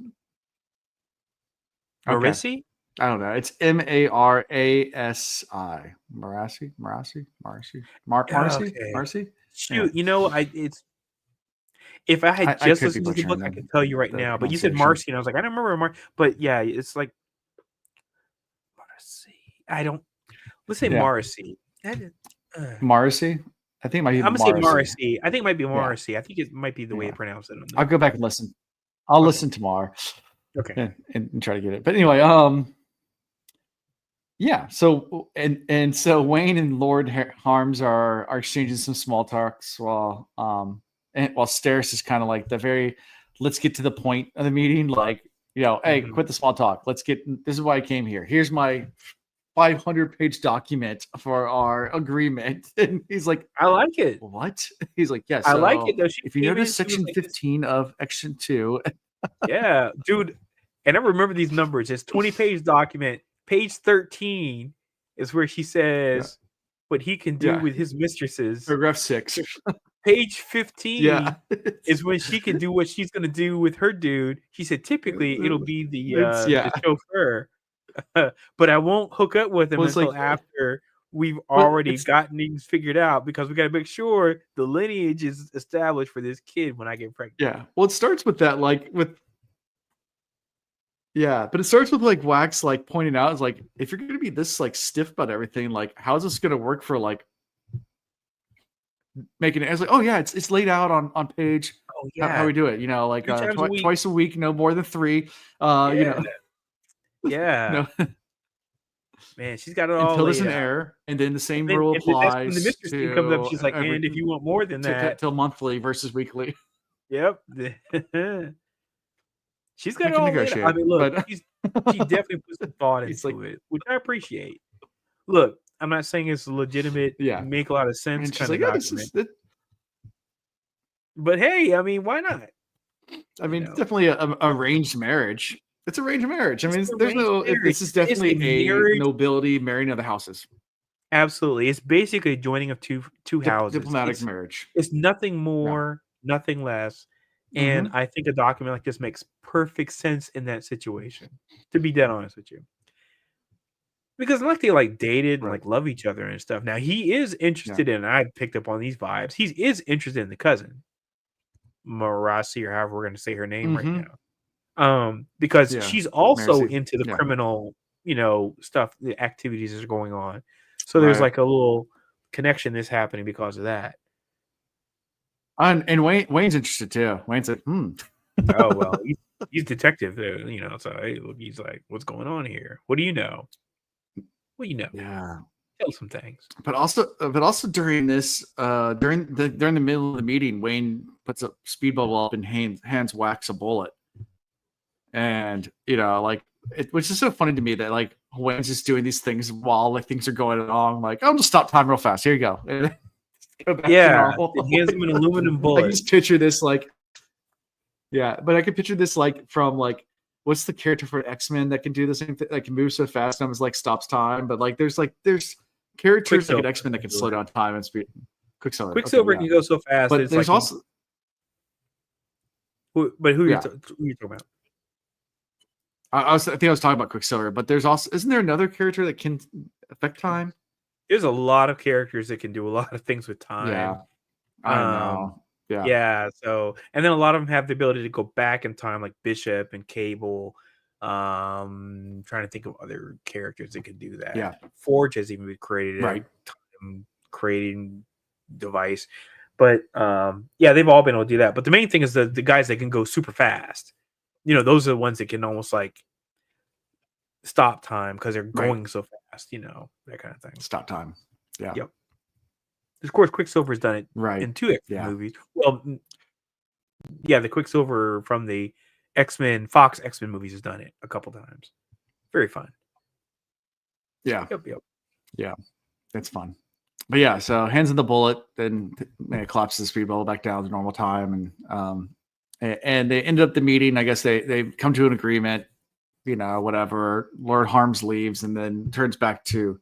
Marasi? I don't know. It's Marasi. Marcy. Shoot, if I had just listened to the book, I could tell you right now. But you said Marcy, and I was like, I don't remember Marcy. But yeah, it's like Marcy. Let's say Marcy. Marcy. I think it might be. I'm gonna say Marcy. I think it might be Marcy. Yeah. I think it might be the way to pronounce it. I'll go back and listen. I'll listen tomorrow. Okay. And try to get it. But anyway, yeah. So so Wayne and Lord Harms are exchanging some small talks while Steris is kind of like let's get to the point of the meeting. Like, hey, quit the small talk. This is why I came here. Here's my 500-page document for our agreement. And he's like, I like it. What? He's like, yes. I like it though. If you notice section 15 of section 2. Yeah, dude. And I remember these numbers. It's 20-page document. Page 13 is where she says what he can do with his mistresses. Paragraph 6. Page 15 is when she can do what she's going to do with her dude. She said typically it'll be the chauffeur. But I won't hook up with him until after we've already gotten things figured out, because we got to make sure the lineage is established for this kid when I get pregnant. Yeah. Well, it starts with that, but it starts with Wax pointing out, is like, if you're going to be this stiff about everything, how's this going to work for making it? It's like, oh yeah, it's laid out on page. Oh yeah, how we do it? Twice a week, no more than 3. Yeah. Man, she's got it all. Until there's an error, and then the same rule applies. When the mistress comes up, she's like, and if you want more than that, till monthly versus weekly. Yep. She's got it all. I mean, look, she definitely puts some thought into it, which I appreciate. Look, I'm not saying it's legitimate, make a lot of sense kind of document. But hey, I mean, why not? I mean, it's definitely an arranged marriage. It's arranged marriage. I mean, this is definitely a nobility marrying other houses. Absolutely. It's basically a joining of two houses. Diplomatic marriage. It's nothing more, nothing less. And I think a document like this makes perfect sense in that situation, to be dead honest with you. Because they dated and love each other and stuff. Now he is interested in, I picked up on these vibes, he is interested in the cousin, Marasi, or however we're going to say her name right now. Because she's also into the criminal, stuff, the activities that are going on. So there's a little connection that's happening because of that. And Wayne's interested too. Wayne's like, Oh well, he's detective, so he's like, what's going on here? What do you know? Well, yeah, tell some things. But also during this, during the middle of the meeting, Wayne puts a speed bubble up and hands Wax a bullet, and which is so funny to me that Wayne's just doing these things while things are going along. I'll just stop time real fast. Here you go. Go back to hands him an aluminum bullet. I can just picture this but I can picture this from what's the character for X-Men that can do the same thing, can move so fast and stops time, but there's characters like X-Men that can slow down time and speed. Quicksilver can go so fast, but there's also but who are you talking about? I think I was talking about Quicksilver, but there's also, isn't there another character that can affect time? There's a lot of characters that can do a lot of things with time. Yeah, I know. Yeah. So, and then a lot of them have the ability to go back in time, like Bishop and Cable. Trying to think of other characters that can do that. Yeah, Forge has even been created, time creating device. But they've all been able to do that. But the main thing is the guys that can go super fast. Those are the ones that can almost stop time because they're going so fast, that kind of thing. Stop time. Yeah. Yep. Of course, Quicksilver's done it in 2 X-Men movies. Well, the Quicksilver from the Fox X-Men movies has done it a couple times. Very fun. Yeah. Yep. Yeah. It's fun. But so hands in the bullet, then it collapses the speed bubble back down to normal time. And they ended up the meeting. I guess they come to an agreement. Whatever. Lord Harms leaves and then turns back to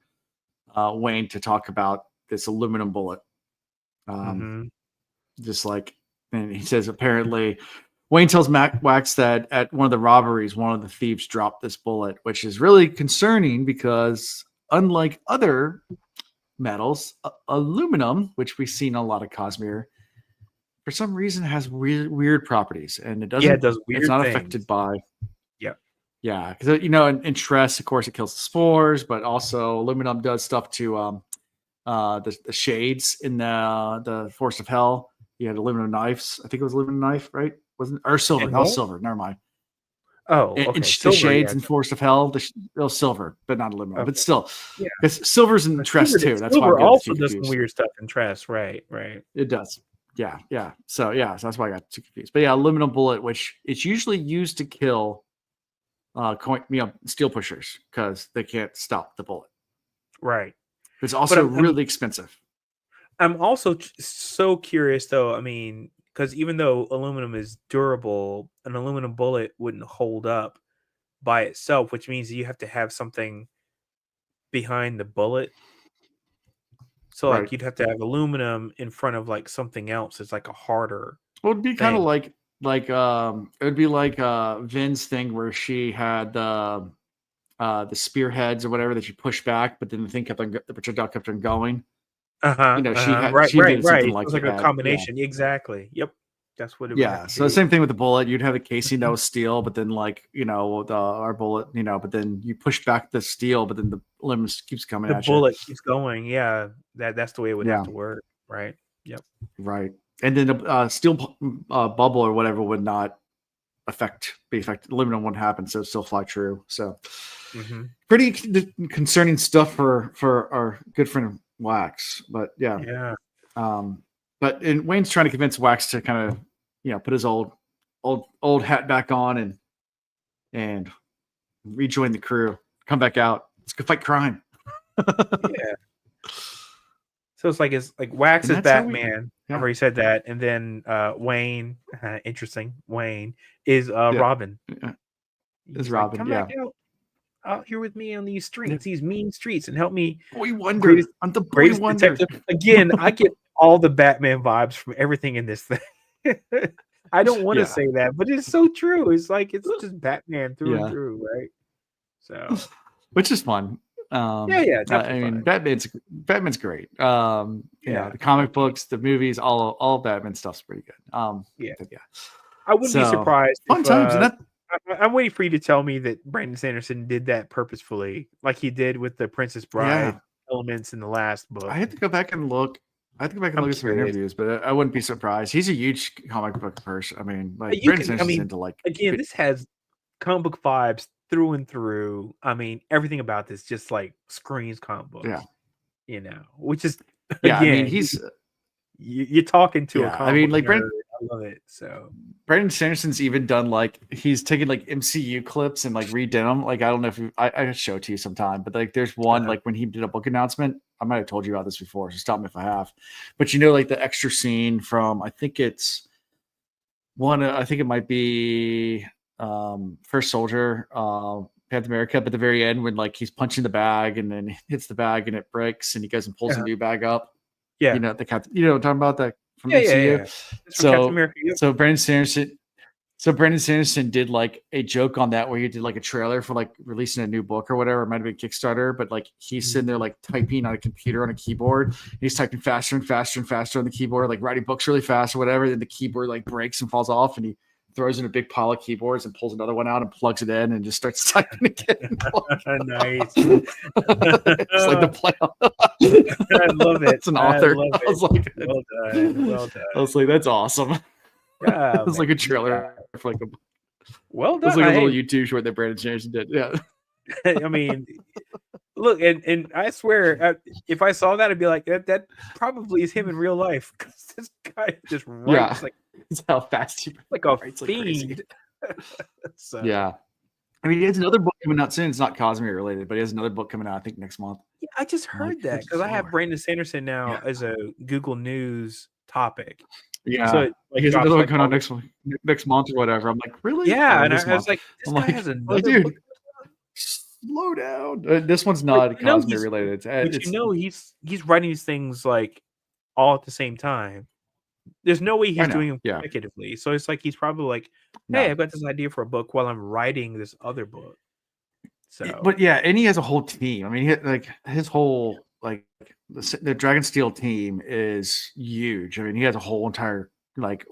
Wayne to talk about this aluminum bullet. Just And he says apparently Wayne tells Wax that at one of the robberies, one of the thieves dropped this bullet, which is really concerning because unlike other metals, aluminum, which we've seen a lot of Cosmere, for some reason has weird properties, and it doesn't. Yeah, it does weird It's not things. affected by. Yeah, because in stress, of course, it kills the spores, but also aluminum does stuff to the shades in the Force of Hell. You had aluminum knives. I think it was aluminum knife, right? Wasn't or silver? That was silver. Never mind. Oh, okay. And the shades in Force of Hell, it was silver, but not aluminum. Okay. But still, because silver's in Tress too. That's why silver also does some weird stuff in Tress, right? It does. Yeah. So that's why I got too confused. But yeah, aluminum bullet, which it's usually used to kill steel pushers because they can't stop the bullet. Right. It's also really expensive. I'm also so curious, though. I mean, because even though aluminum is durable, an aluminum bullet wouldn't hold up by itself, which means you have to have something behind the bullet. So, like, you'd have to have aluminum in front of like something else. It's like a harder. Well, it'd be kind of like it would be like Vin's thing where she had the spearheads or whatever that you push back, but then the projectile kept on going. She did something like that. A combination. Yeah. Exactly. Yep. That's what it was. So the same thing with the bullet. You'd have a casing that was steel, but then our bullet, but then you push back the steel, but then the aluminum keeps coming at you. The bullet keeps going. Yeah. That's the way it would have to work. Right. Yep. Right. And then the steel bubble or whatever would not be affected. Aluminum wouldn't happen, so it'd still fly true. So pretty concerning stuff for our good friend Wax. But yeah. But Wayne's trying to convince Wax to kind of, put his old hat back on and rejoin the crew, come back out. Let's go fight crime. Yeah. So it's like Wax is Batman. I've already said that, and then Wayne, interesting. Wayne is Robin. Is Robin? Come back out here with me on these streets, these mean streets, and help me. Boy Wonder. I'm the Boy Wonder. Detective. Again, I get all the Batman vibes from everything in this thing. I don't want to say that, but it's so true. It's like it's just Batman through and through, right? So, which is fun. I mean, Batman's great. The comic books, the movies, all Batman stuff's pretty good. I wouldn't be surprised. Fun times. I'm waiting for you to tell me that Brandon Sanderson did that purposefully, like he did with the Princess Bride elements in the last book. I had to go back and look. At some interviews, but I wouldn't be surprised. He's a huge comic book person. I mean, Brandon Sanderson's into again, this has comic book vibes through and through. I mean, everything about this just like screams comic books. Yeah, which is again, I mean, he's you're talking to a comic. I mean, like Brandon, I love it. So Brandon Sanderson's even done he's taken MCU clips and redone them. I don't know if I show it to you sometime, but there's one when he did a book announcement. I might have told you about this before, so stop me if I have. But the extra scene from I think it might be First Soldier, Captain America, but at the very end when he's punching the bag and then hits the bag and it breaks and he goes and pulls a new bag up. Yeah, the captain. What I'm talking about, that from MCU. So Brandon Sanderson did a joke on that where he did a trailer for releasing a new book or whatever. It might have been Kickstarter, but he's sitting there typing on a computer on a keyboard. He's typing faster and faster and faster on the keyboard, writing books really fast or whatever. Then the keyboard breaks and falls off, and he throws in a big pile of keyboards and pulls another one out and plugs it in and just starts typing again. Nice. It's like the play. I love it. It's an author. I was like, well done. I was like, that's awesome. Yeah, it was a trailer for a well done. It was a little YouTube short that Brandon Sanderson did. Yeah. I mean, look, and I swear, if I saw that, I'd be like, that probably is him in real life, because this guy just writes it's how fast he writes a fiend. So. Yeah. I mean, he has another book coming out soon. It's not Cosmere related, but he has another book coming out, I think, next month. Yeah, I just heard that because I have Brandon Sanderson now as a Google News topic. Yeah, so he has another one coming out next month or whatever. I'm like, really? Yeah, and I was like, this guy has another book. Slow down. This one's not Cosmere related. He's writing these things all at the same time. There's no way he's doing them consecutively. So it's like he's probably like, hey, I've got this idea for a book while I'm writing this other book. So, but yeah, and he has a whole team. I mean, like his whole like the Dragonsteel team is huge. I mean, he has a whole entire like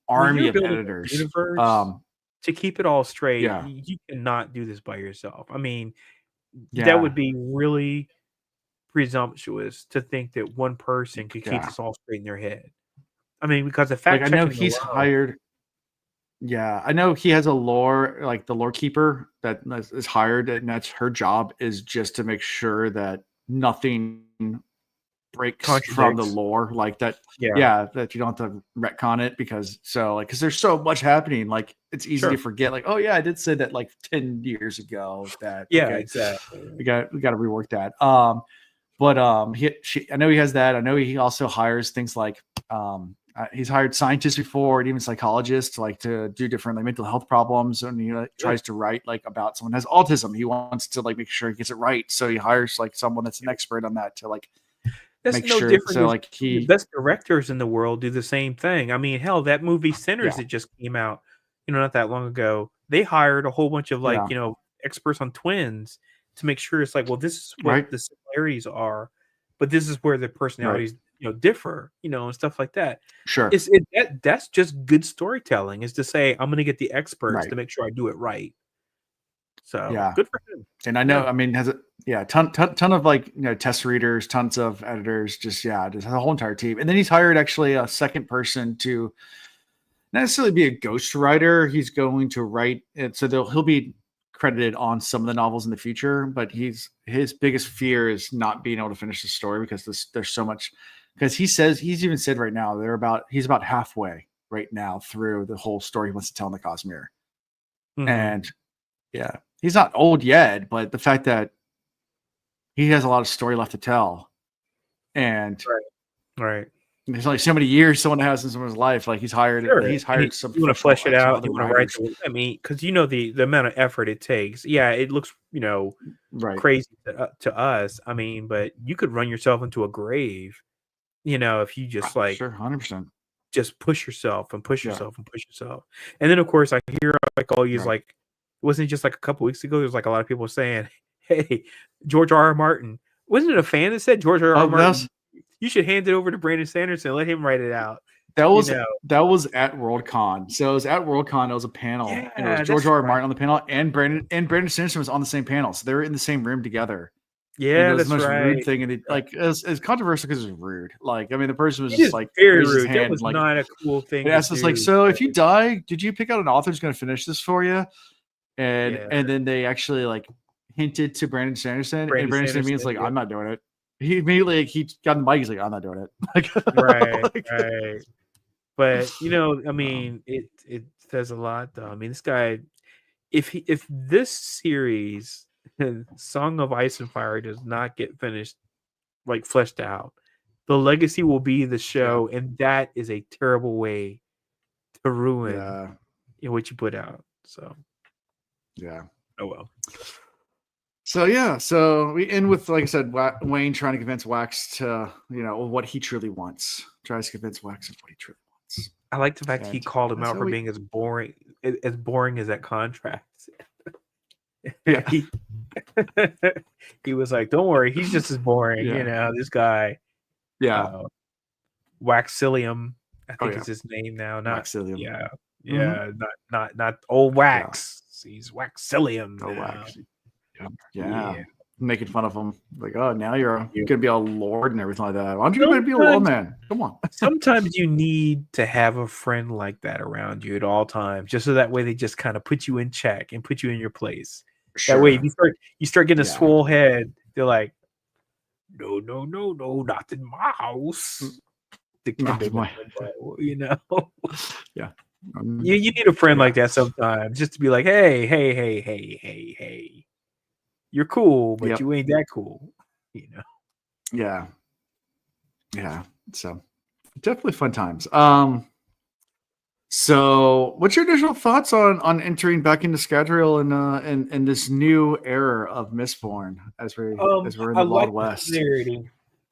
army of editors. Universe, to keep it all straight, you cannot do this by yourself. I mean, that would be really presumptuous to think that one person could keep this all straight in their head. I mean, because the fact, like, I know he's hired. Yeah, I know he has a lore, like the lore keeper that is hired, and that's her job, is just to make sure that nothing breaks from the lore, like that. Yeah, that you don't have to retcon it because there's so much happening. Like it's easy to forget. Like, oh yeah, I did say that like 10 years ago. That exactly. We got to rework that. But I know he has that. I know he also hires things like he's hired scientists before and even psychologists to do different mental health problems. And he tries to write about someone who has autism. He wants to make sure he gets it right. So he hires someone that's an expert on that to that's make no sure. Different. So the best directors in the world do the same thing. I mean, hell, that movie Sinners that just came out, not that long ago, they hired a whole bunch of experts on twins to make sure it's this is what the similarities are, but this is where the personalities differ, and stuff like that. Sure. That's just good storytelling, is to say, I'm going to get the experts to make sure I do it right. So good for him. And I know, I mean, has a ton of test readers, tons of editors, just a whole entire team. And then he's hired actually a second person to not necessarily be a ghostwriter. He's going to write it. So he'll be credited on some of the novels in the future, but his biggest fear is not being able to finish the story because there's so much. Because he's even said right now he's about halfway right now through the whole story he wants to tell in the Cosmere. Mm-hmm. And he's not old yet, but the fact that he has a lot of story left to tell, and right. There's only so many years someone has in someone's life. He's hired. Sure. He's hired some. You want to flesh it out. You want to write. I mean, because the amount of effort it takes. Yeah, it looks crazy to us. I mean, but you could run yourself into a grave. If you just sure, 100%. Just push yourself and push yourself and push yourself. And then of course I hear all these wasn't it just a couple weeks ago? There's a lot of people saying, "Hey, George R.R. Martin." Wasn't it a fan that said George R.R. Martin? You should hand it over to Brandon Sanderson and let him write it out. That was at Worldcon. So it was at Worldcon. It was a panel, and it was George R.R. Martin on the panel, and Brandon Sanderson was on the same panel. So they were in the same room together. Yeah, that's the most rude thing, and it's controversial because it was rude. I mean, the person was just very rude. Hand, that was not a cool thing. It asked us so if you die, did you pick out an author who's going to finish this for you? And then they actually hinted to Brandon Sanderson, and Brandon Sanderson means I'm not doing it. He immediately he got the mic. He's like, I'm not doing it. Right. But I mean, it says a lot, though. I mean, this guy, if this series, Song of Ice and Fire, does not get finished, fleshed out, the legacy will be the show, and that is a terrible way to ruin what you put out. So, oh well. So we end with, like I said, Wayne trying to convince Wax to, what he truly wants. Tries to convince Wax of what he truly wants. I like the fact that he called him out for being as boring as that contract. Yeah. He was like, "Don't worry, he's just as boring." This guy. Yeah. Waxilium, I think is his name now. Not Waxilium. Yeah. Yeah. Mm-hmm. Not old Wax. Yeah. He's Waxilium. Oh, Wax. Yeah. Making fun of him. Oh, now you're gonna be a lord and everything like that. Why don't you be a lord, man? Come on. Sometimes you need to have a friend like that around you at all times, just so that way they just kind of put you in check and put you in your place. Sure. That way, if you start getting a swole head, they're like, no, not in my house. Yeah. You need a friend like that sometimes, just to be like, hey. You're cool, but you ain't that cool, Yeah. So definitely fun times. So what's your initial thoughts on entering back into Scadrial and this new era of Mistborn as we're in the Wild West?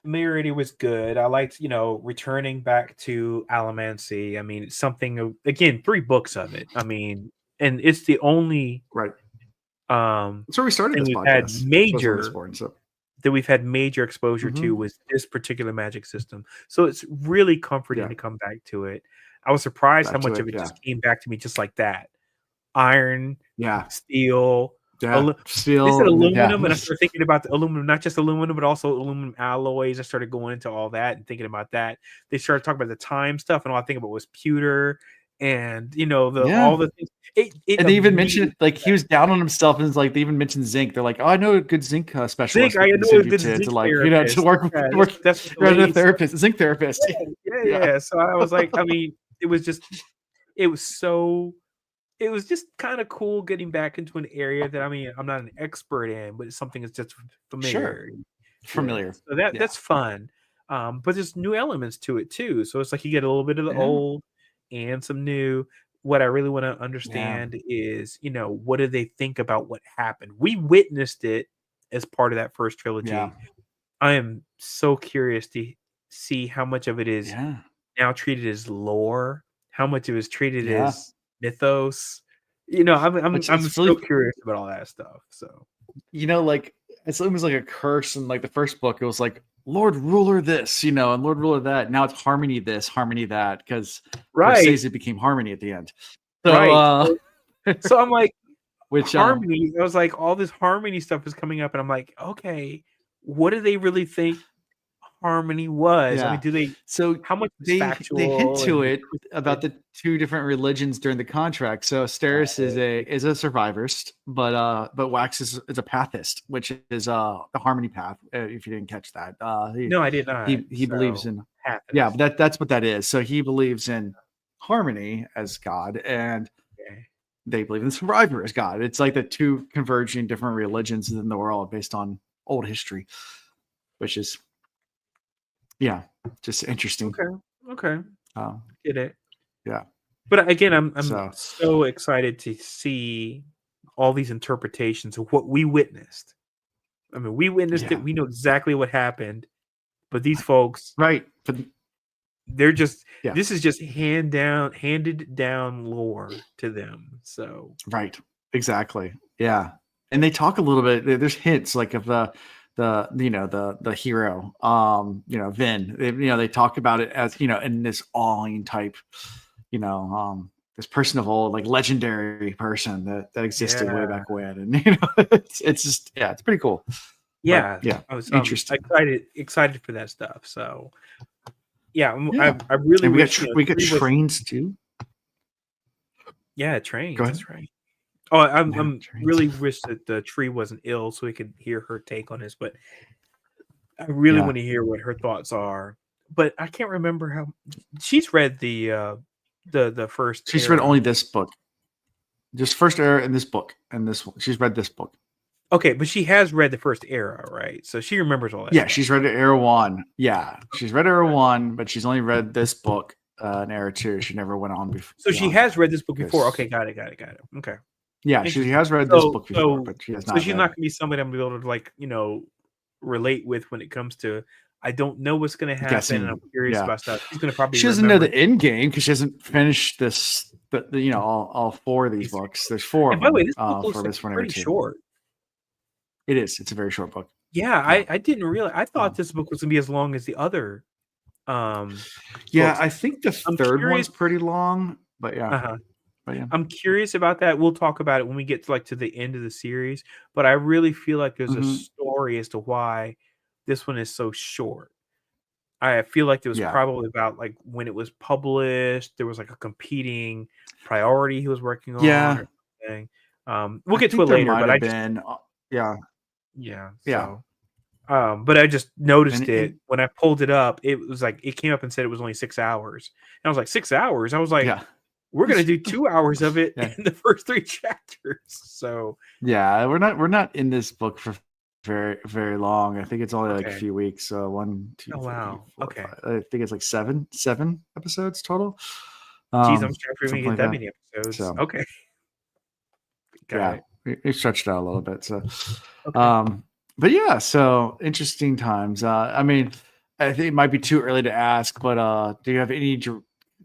Mayority was good. I liked, returning back to Alamancy. I mean, it's something, again, 3 books of it. I mean, and it's the only right. That's where we started thing this we've podcast. had major Mistborn, so. that we've had major exposure to was this particular magic system. So it's really comforting to come back to it. I was surprised how much of it just came back to me just like that. Iron, steel, steel. They said aluminum, and I started thinking about the aluminum, not just aluminum, but also aluminum alloys. I started going into all that and thinking about that. They started talking about the time stuff, and all I think about was pewter and all the things. And they even mentioned it, like he was down on himself, and it's like they even mentioned zinc. They're like, "Oh, I know a good zinc specialist. Zinc, I know a good zinc to work. That's a therapist, a zinc therapist." Yeah. So I was like, I mean, it was just kind of cool getting back into an area that, I mean, I'm not an expert in, but it's something that's just familiar. Familiar. So that's fun. But there's new elements to it too. So it's like you get a little bit of the old and some new. What I really want to understand is, what do they think about what happened? We witnessed it as part of that first trilogy. Yeah. I am so curious to see how much of it is now treated as lore, how much of it is treated as mythos. I'm so curious about all that stuff. So, like it's almost like a curse in like the first book. It was like Lord Ruler this, and Lord Ruler that. Now it's Harmony this, Harmony that, because it became Harmony at the end. So, so I'm like, Harmony. I was like, all this Harmony stuff is coming up, and I'm like, okay, what do they really think Harmony was? I mean, do they? So how much they hint to it about the 2 different religions during the contract. So Steris is a survivorist, but Wax is a pathist, which is the Harmony path. If you didn't catch that, no, I did not. He believes in but that's what that is. So he believes in Harmony as God, and they believe in the Survivor as God. It's like the 2 converging different religions in the world based on old history, which is just interesting. Okay. Get it. Yeah. But again, I'm so excited to see all these interpretations of what we witnessed. I mean, we witnessed it. We know exactly what happened, but these folks, but they're just this is just handed down lore to them. So exactly. Yeah. And they talk a little bit. There's hints like of the hero, Vin. They talk about it as in this awing type, this person of old, like legendary person that existed way back when, and it's just it's pretty cool. I was interesting. Excited for that stuff. So I really wish we got trains too. Yeah, trains. That's right. Oh, I'm really wish that the tree wasn't ill so we could hear her take on this, but I really want to hear what her thoughts are. But I can't remember how she's read the first. She's read only this book, just first era in this book, and this one. She's read this book. Okay, but she has read the first era, right? So she remembers all that. Yeah, she's read era 1. Yeah, she's read era 1, but she's only read this book in era 2. She never went on before. So she has read this book before. Okay, got it. Okay. Yeah, she has read this book before, but she has not. So she's not going to be somebody I'm going to be able to relate with when it comes to. I don't know what's going to happen. And I'm curious about stuff. She's going to probably. She doesn't know the end game because she hasn't finished this. All 4 of these books. There's 4 of them. By the way, this book looks pretty short. It is. It's a very short book. Yeah, I didn't realize. I thought this book was going to be as long as the other. Books. I think the third one's pretty long, but I'm curious about that. We'll talk about it when we get to the end of the series. But I really feel like there's a story as to why this one is so short. I feel like there was probably about when it was published, there was a competing priority he was working on. Yeah. Or something. We'll get to it later, but but I just noticed it when I pulled it up. It was it came up and said it was only 6 hours, and I was like, 6 hours. I was like, we're gonna do 2 hours of it in the first 3 chapters. So we're not in this book for very, very long. I think it's only a few weeks. So 1, 2, 3, 4, 5. I think it's 7 episodes total. Jeez, I'm sure we get that many episodes. So, okay. Got it. We stretched out a little bit. So, but so interesting times. I mean, I think it might be too early to ask, but do you have any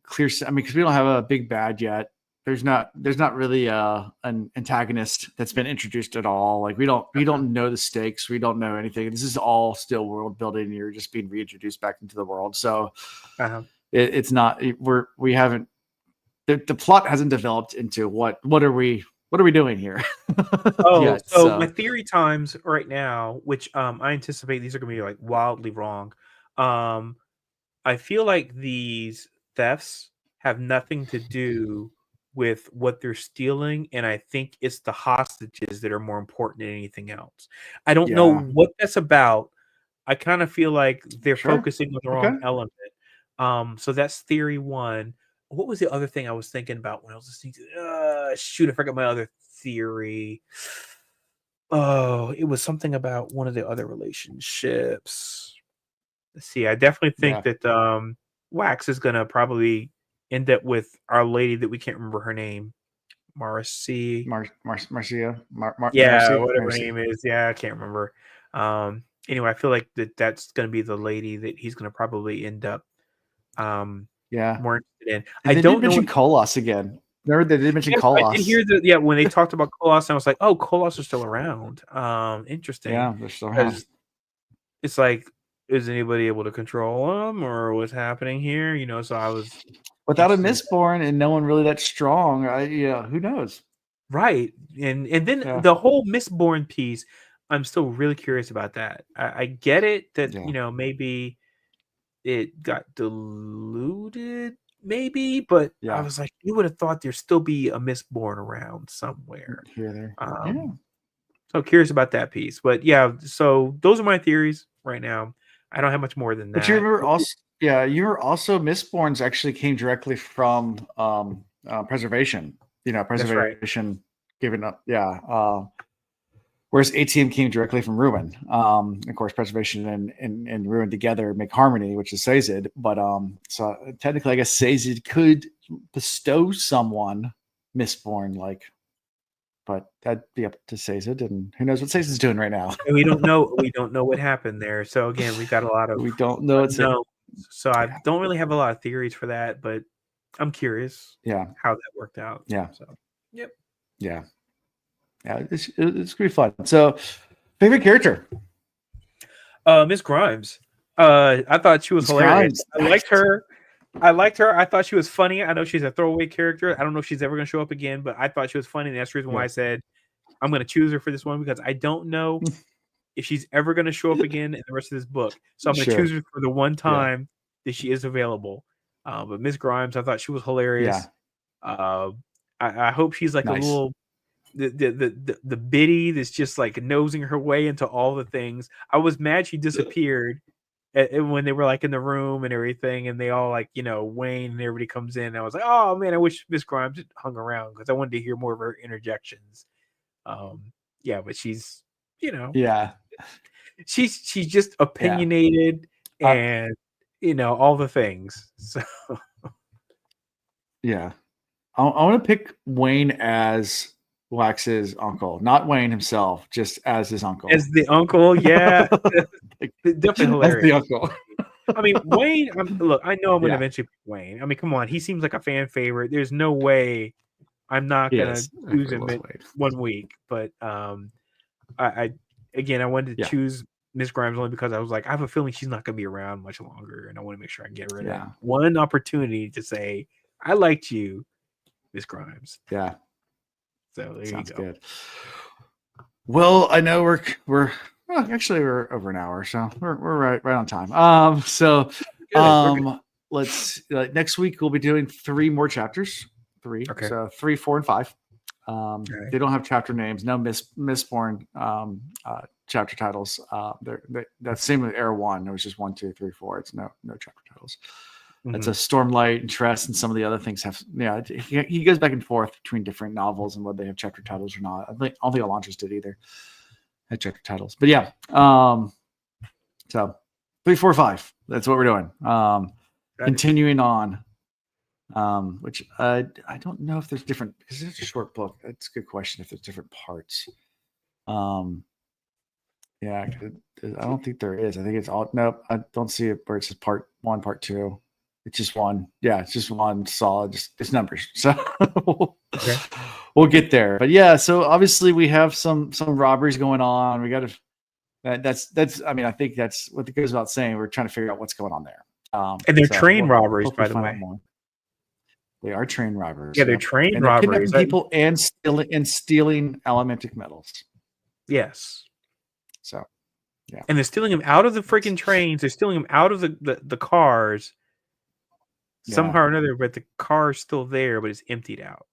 clear? I mean, because we don't have a big bad yet. There's not really an antagonist that's been introduced at all. Like we don't know the stakes. We don't know anything. This is all still world building. You're just being reintroduced back into the world. So it's not. We haven't. The plot hasn't developed into what are we doing here? So my theory times right now, which I anticipate these are going to be like wildly wrong. I feel like these thefts have nothing to do with what they're stealing, and I think it's the hostages that are more important than anything else. I don't know what that's about. I kind of feel like they're focusing on the wrong element. So that's theory one. What was the other thing I was thinking about when I was listening to? Shoot, I forgot my other theory. Oh, it was something about one of the other relationships. Let's see. I definitely think that Wax is gonna probably end up with our lady that we can't remember her name, Marcy. Marcia. Whatever her name is. Yeah, I can't remember. Anyway, I feel like that's gonna be the lady that he's gonna probably end up more interested in. And they did mention Kolos again. Remember they did mention Kolos. I did hear when they talked about Kolos, I was like, oh, Kolos are still around. Interesting. Yeah, they're still around. It's like, is anybody able to control them, or what's happening here? So I was without a Mistborn and no one really that strong. Who knows? Right, and then the whole Mistborn piece, I'm still really curious about that. I get it that maybe it got diluted, maybe, but I was like, you would have thought there'd still be a Mistborn around somewhere. Here, So curious about that piece, but so those are my theories right now. I don't have much more than that. But you remember also Mistborns actually came directly from preservation. Preservation giving up. Whereas ATM came directly from Ruin. Of course, preservation and Ruin together make harmony, which is Sazed. But so technically, I guess Sazed could bestow someone Mistborn, but that'd be up to Sazed, and who knows what Sazed's doing right now. And we don't know. We don't know what happened there. So again, we got a lot of we don't know. So I don't really have a lot of theories for that, but I'm curious. How that worked out. So yep. Yeah, it's gonna be fun. So, favorite character? Miss Grimes. I thought she was hilarious. I liked her. I thought she was funny. I know she's a throwaway character. I don't know if she's ever going to show up again, but I thought she was funny. And that's the reason why I said I'm going to choose her for this one, because I don't know if she's ever going to show up again in the rest of this book. So I'm going to choose her for the one time that she is available. But Miss Grimes, I thought she was hilarious. I hope she's like a little the biddy that's just like nosing her way into all the things. I was mad she disappeared when they were like in the room and everything, and they all like Wayne and everybody comes in. I was like, oh man, I wish Miss Grimes hung around because I wanted to hear more of her interjections. But she's she's just opinionated and all the things. So I want to pick Wayne as Wax's uncle, not Wayne himself, just as his uncle. As the uncle, definitely hilarious. As the uncle. I mean, Wayne. Look, I know I'm going to eventually pick Wayne. I mean, come on, he seems like a fan favorite. There's no way I'm not going to choose him in 1 week. But I wanted to choose Miss Grimes only because I was like, I have a feeling she's not going to be around much longer, and I want to make sure I get rid of one opportunity to say I liked you, Miss Grimes. So there Sounds you go. Good. Well, I know we're over an hour, so we're right on time. Let's next week we'll be doing 3 more chapters. 3. Okay. So 3, 4, and 5. They don't have chapter names. No Mistborn chapter titles. That's same with Era 1. It was just 1, 2, 3, 4. It's no chapter titles. It's a Stormlight and Tress and some of the other things have. He goes back and forth between different novels and whether they have chapter titles or not. I don't think Elantris did either. Had chapter titles, but so 3, 4, 5. That's what we're doing. Continuing on, which I don't know if there's different because it's a short book. It's a good question if there's different parts. Yeah, I don't think there is. I think it's all. Nope, I don't see it where it's just part 1, part 2. It's just one. Yeah, it's just one solid. Just it's numbers. So Okay. we'll get there. But yeah, so obviously we have some robberies going on. We got to. That's. I mean, I think that's what it goes without saying. We're trying to figure out what's going on there. And they're train robberies, by the way. They are train robbers. Yeah, they're train and robberies. They're people and stealing elemental metals. Yes. So, yeah. And they're stealing them out of the freaking trains. They're stealing them out of the cars. Somehow or another, but the car's still there, but it's emptied out.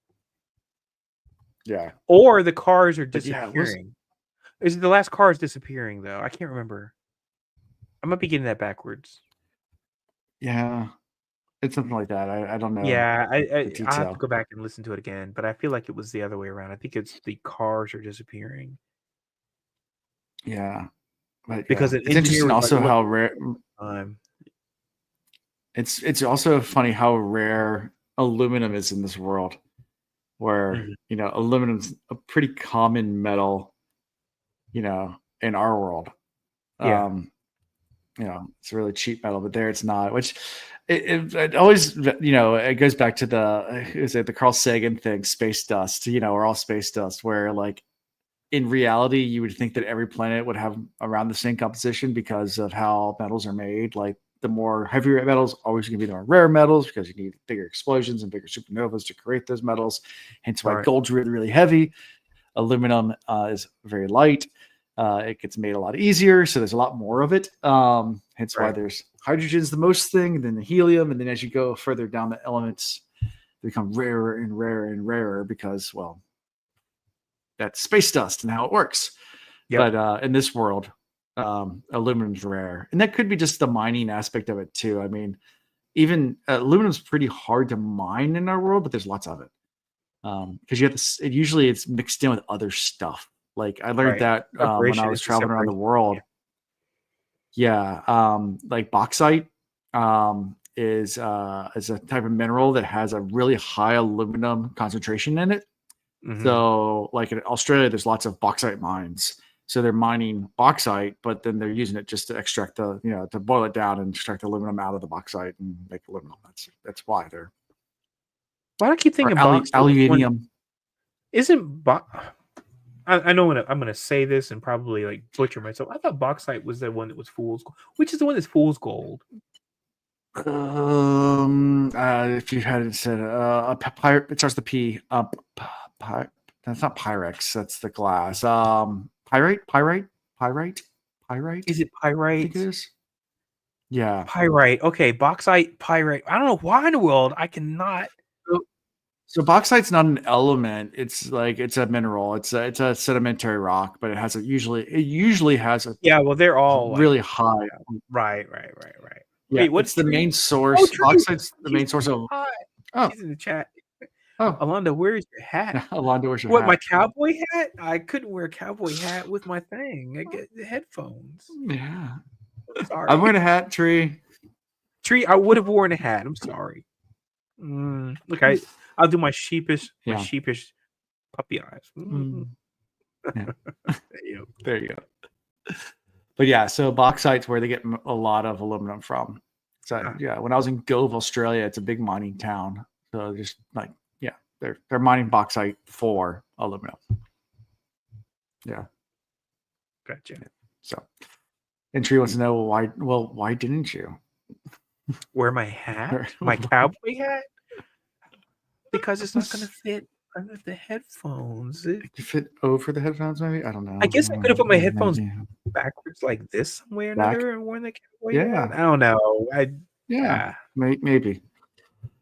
Yeah. Or the cars are disappearing. Is it the last car is disappearing, though? I can't remember. I might be getting that backwards. Yeah. It's something like that. I don't know. Yeah, I have to go back and listen to it again, but I feel like it was the other way around. I think it's the cars are disappearing. Yeah. But, because it's interesting also how rare. It's also funny how rare aluminum is in this world, where aluminum's a pretty common metal, in our world. Yeah. It's a really cheap metal, but there it's not. Which it always, it goes back to the Carl Sagan thing, space dust. We're all space dust. Where like in reality, you would think that every planet would have around the same composition because of how metals are made. Like the more heavier metals always going to be the more rare metals because you need bigger explosions and bigger supernovas to create those metals. Hence why gold's really, really heavy. Aluminum is very light. It gets made a lot easier, so there's a lot more of it. Hence why there's hydrogen's the most thing, and then the helium, and then as you go further down the elements, they become rarer and rarer and rarer because, well, that's space dust and how it works. Yep. But in this world, aluminum's rare, and that could be just the mining aspect of it too. I mean, even aluminum's pretty hard to mine in our world, but there's lots of it because you have this. Usually, it's mixed in with other stuff. Like I learned that when I was traveling around the world. Yeah, like bauxite is a type of mineral that has a really high aluminum concentration in it. Mm-hmm. So, like in Australia, there's lots of bauxite mines. So they're mining bauxite, but then they're using it just to extract to boil it down and extract the aluminum out of the bauxite and make aluminum. That's why they're. Why do I keep thinking aluminium? I know I'm going to say this and probably like butcher myself. I thought bauxite was the one that was fool's gold. Which is the one that's fool's gold? If you had it said it starts with P. That's not Pyrex. That's the glass. Pyrite. Is it pyrite? I think it is. Yeah. Pyrite. Okay. Bauxite, pyrite. I don't know why in the world I cannot. So bauxite's not an element. It's a mineral. It's a sedimentary rock, but it usually has a. Yeah. Well, they're all really high. Right. Yeah, wait, what's the main source? Bauxite's the main source of. Oh, she's in the chat. Oh, Alonda, where's your hat? Alonda, where's your hat? What, my cowboy hat? I couldn't wear a cowboy hat with my thing. I get the headphones. Yeah. Sorry. I'm wearing a hat, Tree. I would have worn a hat. I'm sorry. Look, I'll do my sheepish puppy eyes. Yeah. There you go. But yeah, so bauxite's where they get a lot of aluminum from. So yeah, when I was in Gove, Australia, it's a big mining town. So just like they're mining bauxite for aluminum. Yeah. Gotcha. Yeah. So, and Tree wants to know why. Well, why didn't you wear my hat, my cowboy hat? Because it's not going to fit under the headphones. It could fit over the headphones, maybe. I don't know. I guess I could have put my headphones backwards like this somewhere or another and worn the cowboy hat. I don't know. Maybe.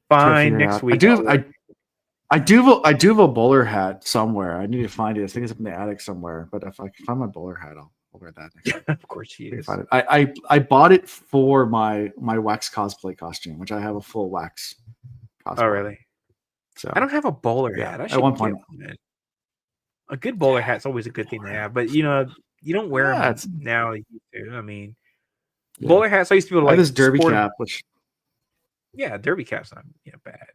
Fine. Next week. I do have a bowler hat somewhere. I need to find it. I think it's up in the attic somewhere. But if I can find my bowler hat, I'll wear that next week. Of course she is. I bought it for my wax cosplay costume, which I have a full wax cosplay. Oh, really? So I don't have a bowler hat. I should at one point. A good bowler hat's always a good thing to have, but you don't wear them now. You do. I mean, bowler hats. I used to be able to like this derby cap, which derby cap's not bad.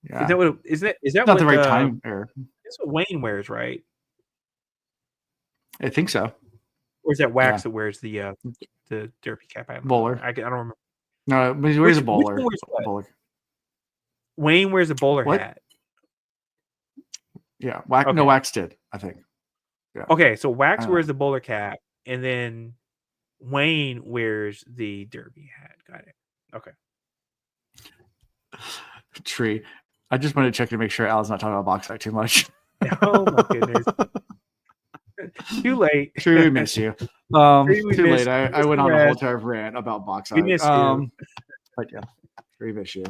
Yeah. Is that not what the right time? That's what Wayne wears, right? I think so. Or is that Wax that wears the derby cap? Bowler. I don't remember. No, but he wears a bowler. Bowler. Wayne wears a bowler hat. Yeah, Wax. Okay. No, Wax did, I think. Yeah. Okay, so Wax wears the bowler cap, and then Wayne wears the derby hat. Got it. Okay. Tree. I just wanted to check to make sure Al's not talking about box fight too much. Oh my goodness. Too late. Tree, we miss you. Too late. I went on a whole entire rant about box fight. We miss you. But yeah, Tree, miss you.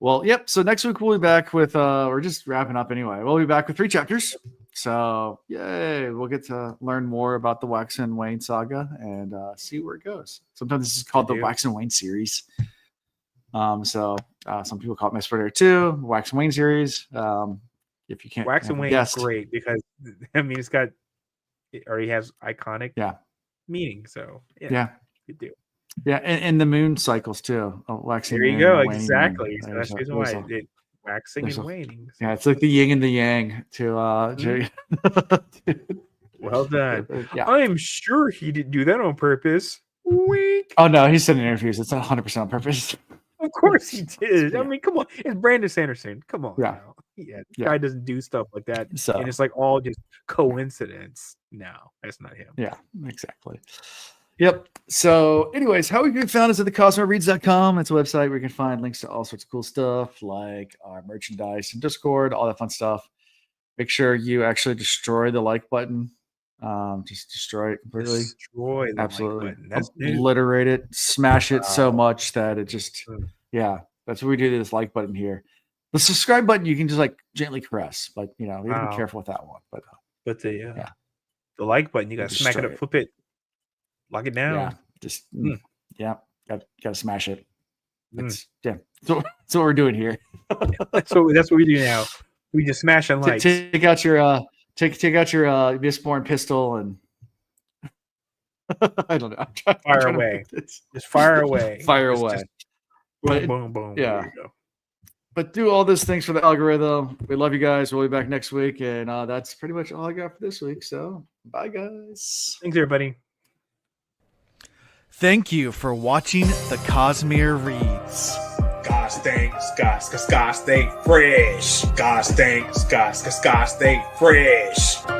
Well, yep. So next week we'll be back with we're just wrapping up anyway. We'll be back with 3 chapters. So yay, we'll get to learn more about the Wax and Wayne saga and see where it goes. Sometimes this is called the Wax and Wayne series. So some people call it MISTBORN 2, Wax and Wayne series. If you can't, Wax and Wayne is great because it's got it already has iconic meaning. So yeah, good deal. Yeah, and the moon cycles too. Waxing. There you go. Exactly. So that's the reason why waxing and waning. So. Yeah, it's like the yin and the yang to. Well done. Yeah. I'm sure he didn't do that on purpose. Wink. Oh no, he said in interviews it's 100% on purpose. Of course he did. I mean, come on, it's Brandon Sanderson. Come on. Now. Yeah, the guy doesn't do stuff like that, and it's like all just coincidence. No, that's not him. Yeah, exactly. Yep. So, anyways, how we can find us at thecosmoreads.com. It's a website where you can find links to all sorts of cool stuff like our merchandise and Discord, all that fun stuff. Make sure you actually destroy the like button. Just destroy it completely. Destroy the absolutely like button. That's obliterate it, smash it so much that it just that's what we do to this like button here. The subscribe button you can just like gently caress, but you have to be careful with that one. But the like button, you gotta smack it up, flip it. Lock it down. Yeah, just gotta smash it. That's what we're doing here. that's what we do now. We just smash and like. Take out your take out your MISTBORN pistol and I don't know. Fire away. Just fire away. Fire away. Boom, boom, boom. Yeah. There you go. But do all those things for the algorithm. We love you guys. We'll be back next week, and that's pretty much all I got for this week. So bye, guys. Thanks, everybody. Thank you for watching the Cosmere Reads. God stinks, God stay fresh. God stinks, God stay fresh.